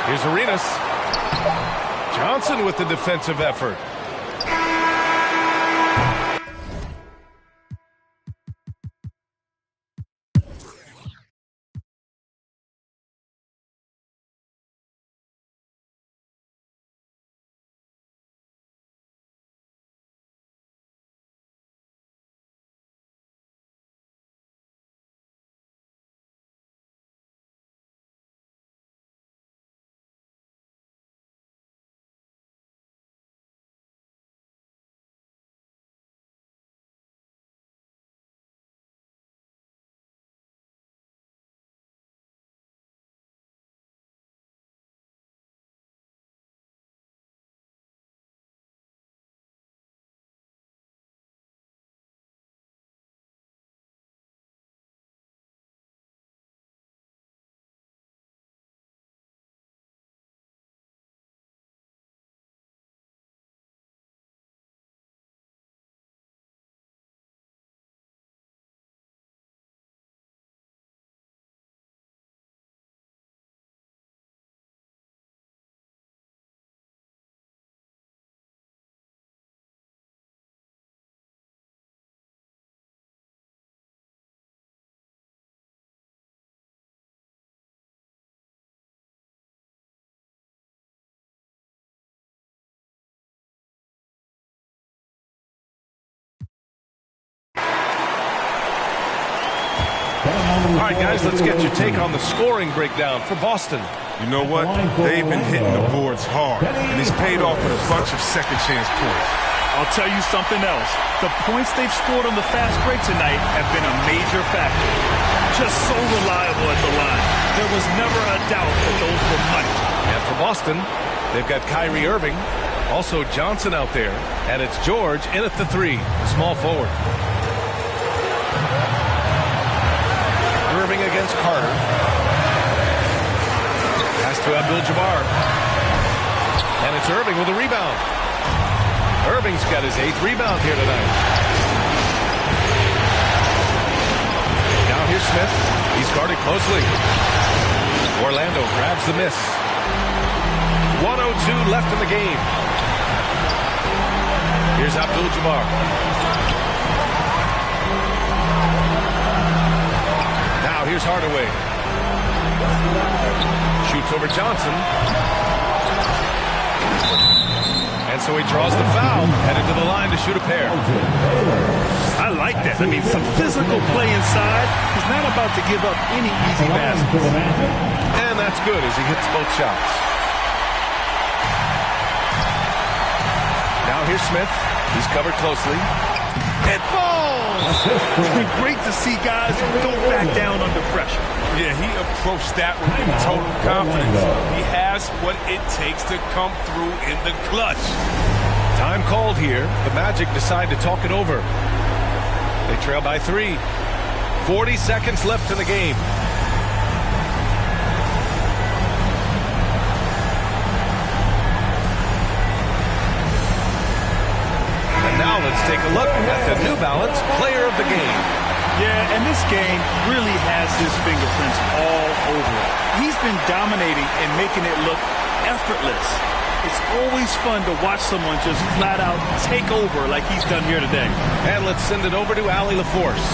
Here's Arenas. Johnson with the defensive effort. All right, guys, let's get your take on the scoring breakdown for Boston. You know what? They've been hitting the boards hard, and it's paid off with a bunch of second-chance points. I'll tell you something else. The points they've scored on the fast break tonight have been a major factor. just so reliable at the line. There was never a doubt that those were money. And for Boston, they've got Kyrie Irving, also Johnson out there, and it's George in at the 3, the small forward. Irving against Carter. Pass to Abdul-Jabbar. And it's Irving with a rebound. Irving's got his 8th rebound here tonight. Now here's Smith. He's guarded closely. Orlando grabs the miss. 1:02 left in the game. Here's Abdul-Jabbar. Now here's Hardaway. Shoots over Johnson. And so he draws the foul, headed to the line to shoot a pair. I like that. I mean, some physical play inside. He's not about to give up any easy baskets. And that's good as he hits both shots. Now here's Smith. He's covered closely. It falls! Great to see guys who don't back down under pressure. Yeah, he approached that one with total confidence. He has what it takes to come through in the clutch. Time called here. The Magic decide to talk it over. They trail by 3. 40 seconds left in the game. And now let's take a look at the New Balance Player of the Game. Yeah, and this game really has his fingerprints all over it. He's been dominating and making it look effortless. It's always fun to watch someone just flat out take over like he's done here today. And let's send it over to Allie LaForce.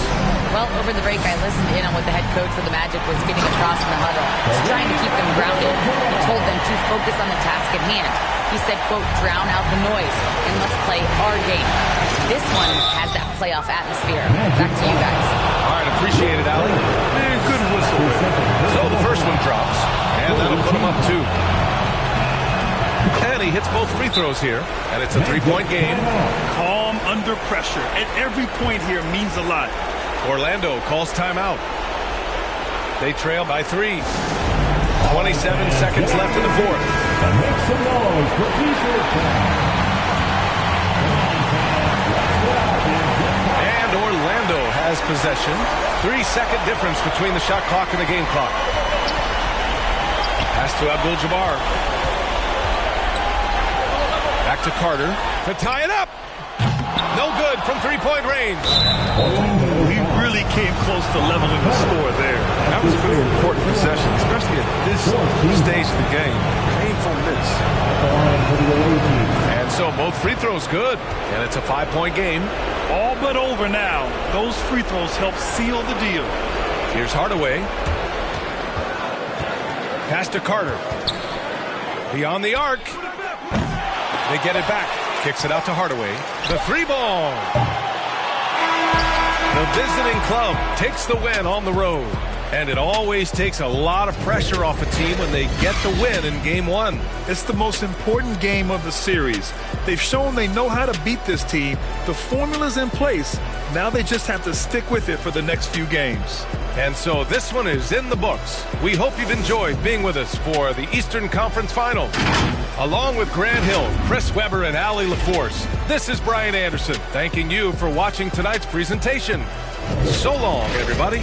Well, over the break, I listened in on what the head coach for the Magic was getting across in the huddle. He's trying to keep them grounded. He told them to focus on the task at hand. He said, quote, drown out the noise and let's play our game. This one has that playoff atmosphere. Back to you guys. All right, appreciate it, Allie. And good whistle. So the first one drops, and that'll put him up 2. And he hits both free throws here, and it's a 3-point game. Calm under pressure, and every point here means a lot. Orlando calls timeout. They trail by 3. 27 seconds left in the fourth. Make some noise for And Orlando has possession. 3-second difference between the shot clock and the game clock. Pass to Abdul-Jabbar. Back to Carter to tie it up. No good from 3-point range. He really came close to leveling the score there. That was a really important possession, especially at this stage of the game. Painful miss. And so both free throws good, and it's a 5-point game. All but over now. Those free throws help seal the deal. Here's Hardaway. Pass to Carter. Beyond the arc. They get it back. Kicks it out to Hardaway. The 3-ball. The visiting club takes the win on the road. And it always takes a lot of pressure off a team when they get the win in Game 1. It's the most important game of the series. They've shown they know how to beat this team. The formula's in place. Now they just have to stick with it for the next few games. And so this one is in the books. We hope you've enjoyed being with us for the Eastern Conference Finals. Along with Grant Hill, Chris Webber, and Allie LaForce, this is Brian Anderson, thanking you for watching tonight's presentation. So long, everybody.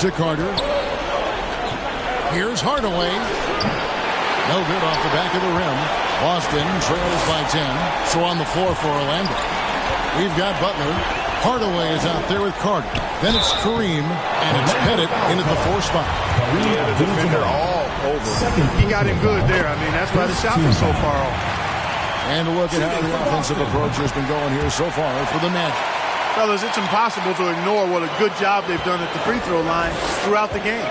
to Carter. Here's Hardaway. No good off the back of the rim. Boston trails by 10. So on the floor for Orlando. We've got Butler. Hardaway is out there with Carter. Then it's Kareem, and it's Pettit into the 4 spot. Yeah, the defender all over. He got him good there. I mean, that's why the shot was so far off. And a look at how the offensive approach has been going here so far for the Magic. Fellas, it's impossible to ignore what a good job they've done at the free throw line throughout the game.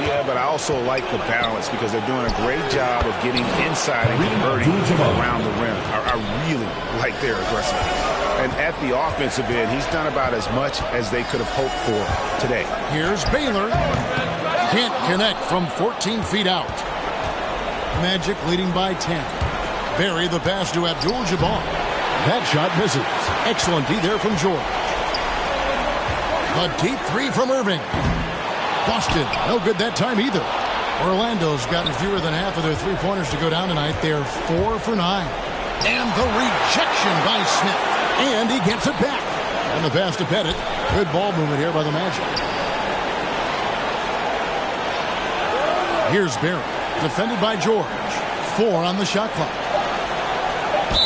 Yeah, but I also like the balance because they're doing a great job of getting inside and converting around the rim. I really like their aggressiveness. And at the offensive end, he's done about as much as they could have hoped for today. Here's Baylor. Can't connect from 14 feet out. Magic leading by 10. Barry the pass to Abdul-Jabbar. That shot misses. Excellent D there from George. A deep 3 from Irving. Boston, no good that time either. Orlando's gotten fewer than half of their 3-pointers to go down tonight. They're 4 for 9. And the rejection by Smith. And he gets it back. And the pass to Pettit. Good ball movement here by the Magic. Here's Barry. Defended by George. 4 on the shot clock.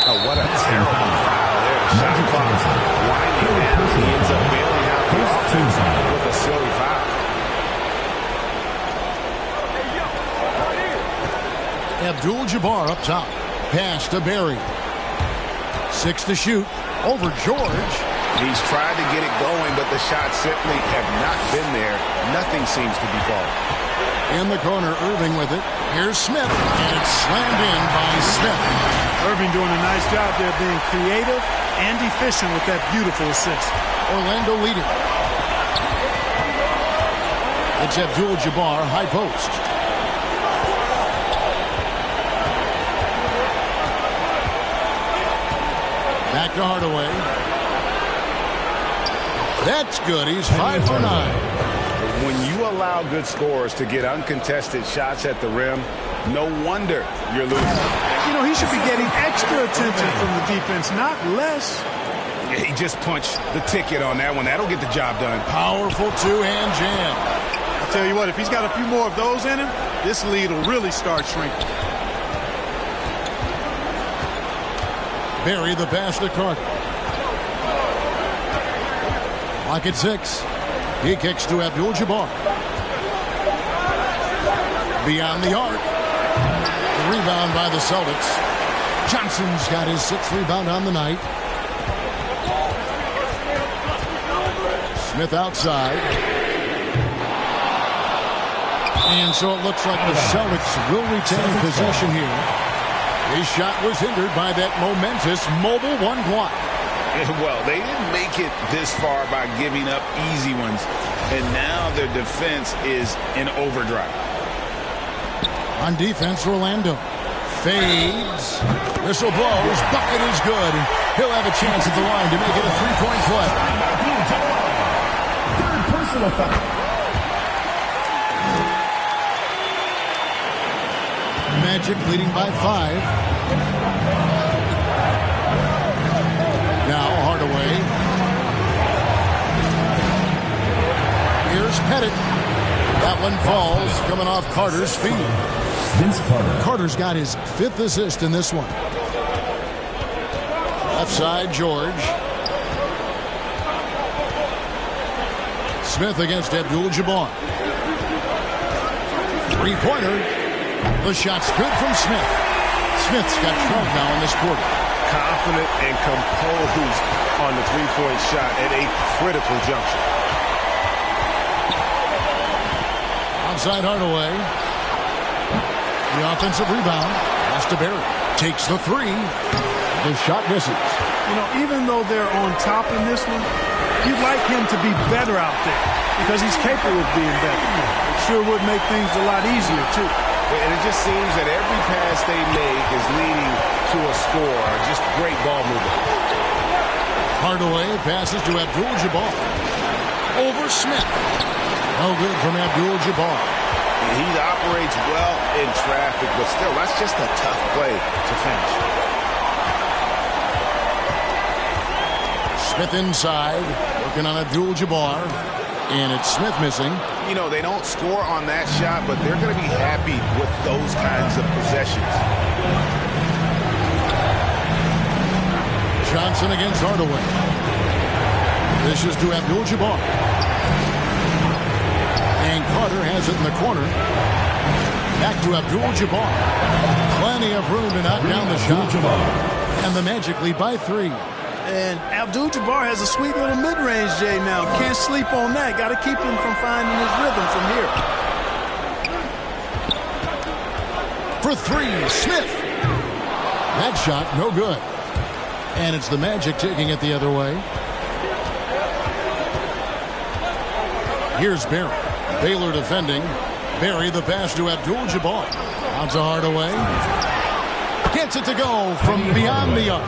Oh, what a terrible foul there. Shot clock winding down. He ends up bailing out the offense with a silly foul. Abdul-Jabbar up top. Pass to Barry. 6 to shoot. Over George. He's tried to get it going, but the shots simply have not been there. Nothing seems to be falling. In the corner, Irving with it. Here's Smith, and it's slammed in by Smith. Irving doing a nice job there being creative and efficient with that beautiful assist. Orlando leading. It's Abdul-Jabbar, high post. Back to Hardaway. That's good. He's 5 for 9. When you allow good scorers to get uncontested shots at the rim, no wonder you're losing. You know, he should be getting extra attention from the defense, not less. Yeah, he just punched the ticket on that one. That'll get the job done. Powerful 2-hand jam. I tell you what, if he's got a few more of those in him, this lead will really start shrinking. Barry the pass to Carter. Lock at 6. He kicks to Abdul-Jabbar. Beyond the arc. The rebound by the Celtics. Johnson's got his 6th rebound on the night. Smith outside. And so it looks like the Celtics will retain possession here. His shot was hindered by that momentous mobile 1 block. Well, they didn't make it this far by giving up easy ones. And now their defense is in overdrive. On defense, Orlando fades. Whistle blows. Bucket is good. He'll have a chance at the line to make it a 3-point play. Third personal foul. Magic leading by 5. Now Hardaway. Here's Pettit. That one falls, coming off Carter's feet. Vince Carter. Carter's got his 5th assist in this one. Left side, George. Smith against Abdul-Jabbar. 3-pointer. The shot's good from Smith. Smith's got 12 now in this quarter. Confident and composed on the 3-point shot at a critical juncture. Outside Hardaway. The offensive rebound. Pass to Barry. Takes the 3. The shot misses. You know, even though they're on top in this one, you'd like him to be better out there because he's capable of being better. It sure would make things a lot easier, too. And it just seems that every pass they make is leading to a score. Just great ball movement. Hardaway passes to Abdul-Jabbar. Over Smith. No good from Abdul-Jabbar. He operates well in traffic, but still, that's just a tough play to finish. Smith inside, working on Abdul-Jabbar. And it's Smith missing. you know, they don't score on that shot, but they're going to be happy with those kinds of possessions. Johnson against Hardaway. This is to Abdul-Jabbar. And Carter has it in the corner. Back to Abdul-Jabbar. Plenty of room to knock down the shot. And the Magic lead by 3. And Abdul-Jabbar has a sweet little mid-range, Jay, now. Can't sleep on that. Got to keep him from finding his rhythm from here. For 3, Smith. That shot, no good. And it's the Magic taking it the other way. Here's Barry. Baylor defending. Barry, the pass to Abdul-Jabbar. On to Hardaway. Gets it to go from beyond the arc.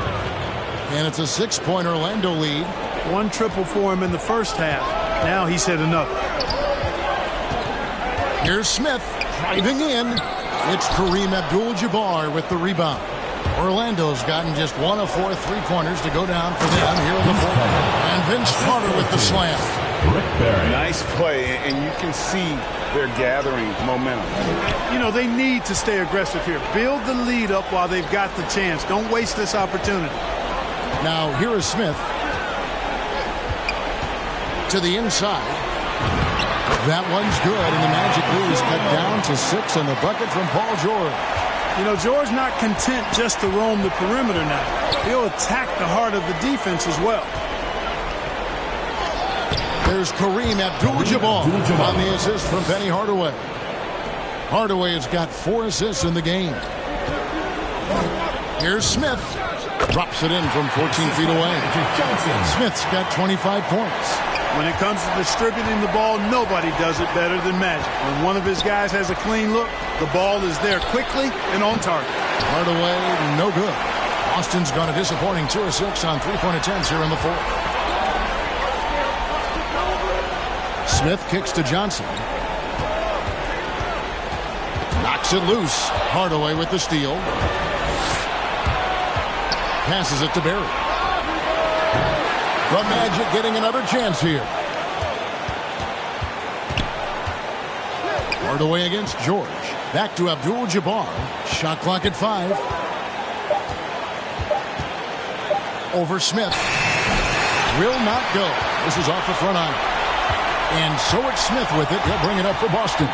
And it's a 6-point Orlando lead. 1 triple for him in the first half. Now he's hit another. Here's Smith driving in. It's Kareem Abdul-Jabbar with the rebound. Orlando's gotten just 1 of 4 3-pointers to go down for them here in the fourth. And Vince Carter with the slam. Nice play, and you can see they're gathering momentum. You know, they need to stay aggressive here. Build the lead up while they've got the chance. Don't waste this opportunity. Now, here is Smith. To the inside. That one's good, and the Magic lead is cut down to 6 in the bucket from Paul George. You know, George not content just to roam the perimeter now. He'll attack the heart of the defense as well. There's Kareem Abdul-Jabbar on the assist from Penny Hardaway. Hardaway has got 4 assists in the game. Here's Smith. Drops it in from 14 feet away. Smith's got 25 points. When it comes to distributing the ball, nobody does it better than Magic. When one of his guys has a clean look, the ball is there quickly and on target. Hardaway, no good. Austin's got a disappointing 2 of 6 on 3-point attempts here in the fourth. Smith kicks to Johnson. Knocks it loose. Hardaway with the steal. Passes it to Barry. The Magic getting another chance here. Hardaway against George. Back to Abdul-Jabbar. Shot clock at 5. Over Smith. Will not go. This is off the front iron. And so it's Smith with it. He'll bring it up for Boston.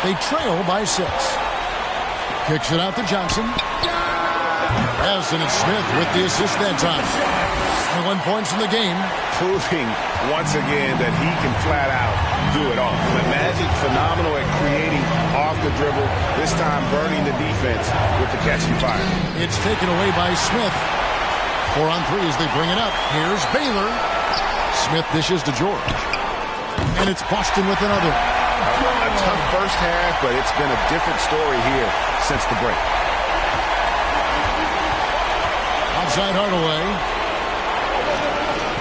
They trail by 6. Kicks it out to Johnson. Yes, and it's Smith with the assist that time. 21 points in the game. Proving once again that he can flat out do it all. The Magic phenomenal at creating off the dribble. This time burning the defense with the catching fire. It's taken away by Smith. 4 on 3 as they bring it up. Here's Baylor. Smith dishes to George. And it's Boston with another. A tough first half, but it's been a different story here since the break. Outside Hardaway.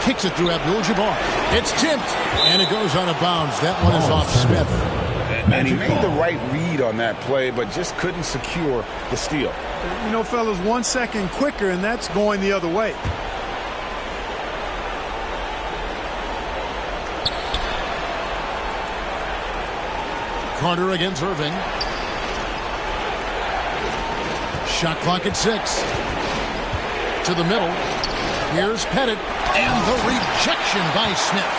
Kicks it through Abdul-Jabbar. It's tipped. And it goes out of bounds. That one is off Smith. And he made the right read on that play, but just couldn't secure the steal. You know, fellas, 1 second quicker, and that's going the other way. Carter against Irving. Shot clock at 6. To the middle. Here's Pettit. And the rejection by Smith.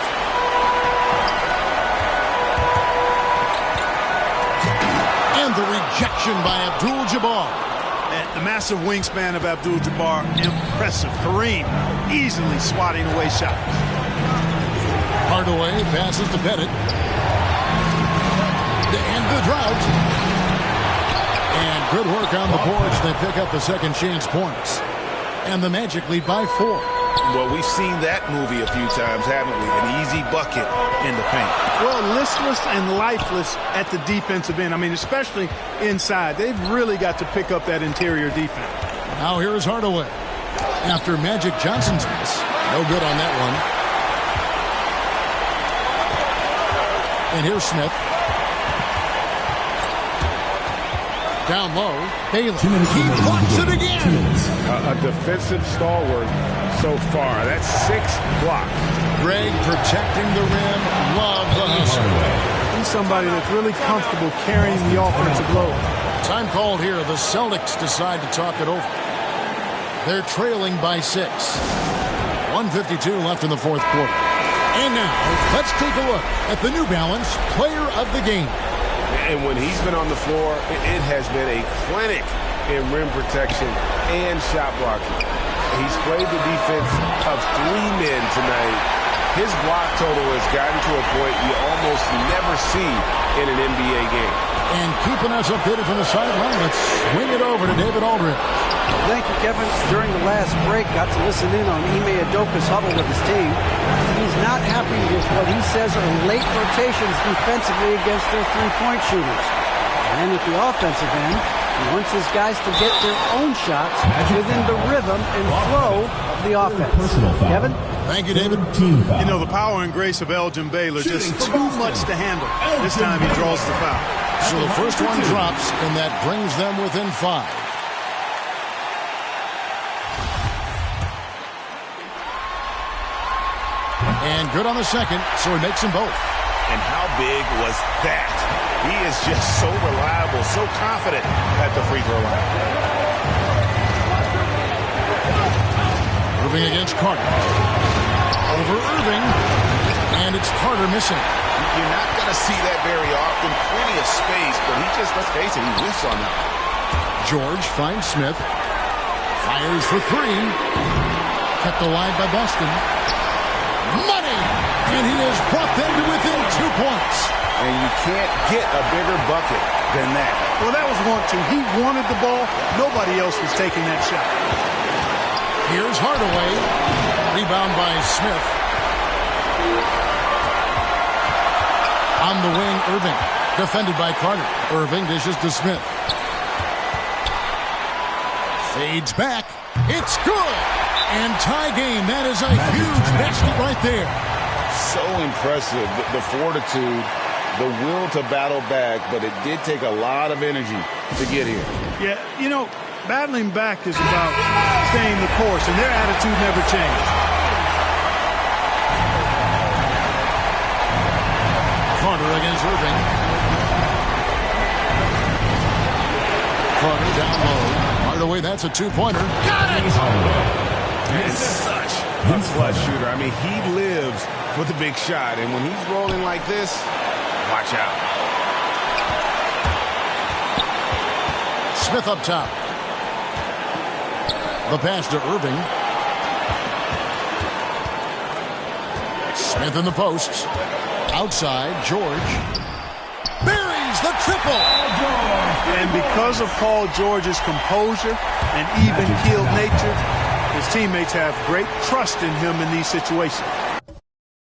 And the rejection by Abdul-Jabbar. The massive wingspan of Abdul-Jabbar, impressive. Kareem easily swatting away shots. Hardaway passes to Pettit. To end the drought. And good work on the boards. They pick up the second chance points. And the Magic lead by 4. Well, we've seen that movie a few times, haven't we? An easy bucket in the paint. Well, listless and lifeless at the defensive end. I mean, especially inside. They've really got to pick up that interior defense. Now here is Hardaway. After Magic Johnson's miss. No good on that one. And here's Smith. Down low, Baylor. He blocks it again. A defensive stalwart so far. That's 6 blocks. Greg protecting the rim. Love the hustle. need somebody that's really comfortable carrying the offensive load. Time called here. The Celtics decide to talk it over. They're trailing by 6. 1:52 left in the fourth quarter. And now, let's take a look at the New Balance Player of the Game. And when he's been on the floor, it has been a clinic in rim protection and shot blocking. He's played the defense of 3 men tonight. His block total has gotten to a point you almost never see in an NBA game. And keeping us updated from the sideline, let's swing it over to David Aldridge. Thank you, Kevin. During the last break, got to listen in on Ime Udoka's huddle with his team. He's not happy with what he says are late rotations defensively against their three-point shooters. And at the offensive end, he wants his guys to get their own shots within the rhythm and flow of the offense. Kevin? Thank you, David. You know, the power and grace of Elgin Baylor, just too much to handle. This time he draws the foul. So the first one drops, and that brings them within 5. And good on the second, so he makes them both. And how big was that? He is just so reliable, so confident at the free throw line. Irving against Carter. Over Irving, and it's Carter missing. You're not going to see that very often. Plenty of space, but he just, let's face it, he whiffs on that. George finds Smith. Fires for 3. Kept alive by Boston. Money! And he has brought them to within 2 points. And you can't get a bigger bucket than that. Well, that was 1-2. He wanted the ball. Nobody else was taking that shot. Here's Hardaway. Rebound by Smith. On the wing, Irving. Defended by Carter. Irving dishes to Smith. Fades back. It's good. And tie game. That is a huge basket right there. So impressive. The fortitude, the will to battle back, but it did take a lot of energy to get here. Yeah, you know, battling back is about staying the course, and their attitude never changed. Carter against Irving. Carter down low. Hardaway, that's a 2-pointer. Got it! And such a clutch shooter. I mean, he lives with a big shot, and when he's rolling like this, watch out. Smith up top. The pass to Irving. Smith in the posts. Outside, George. Buries the triple. And because of Paul George's composure and even-keeled nature, his teammates have great trust in him in these situations.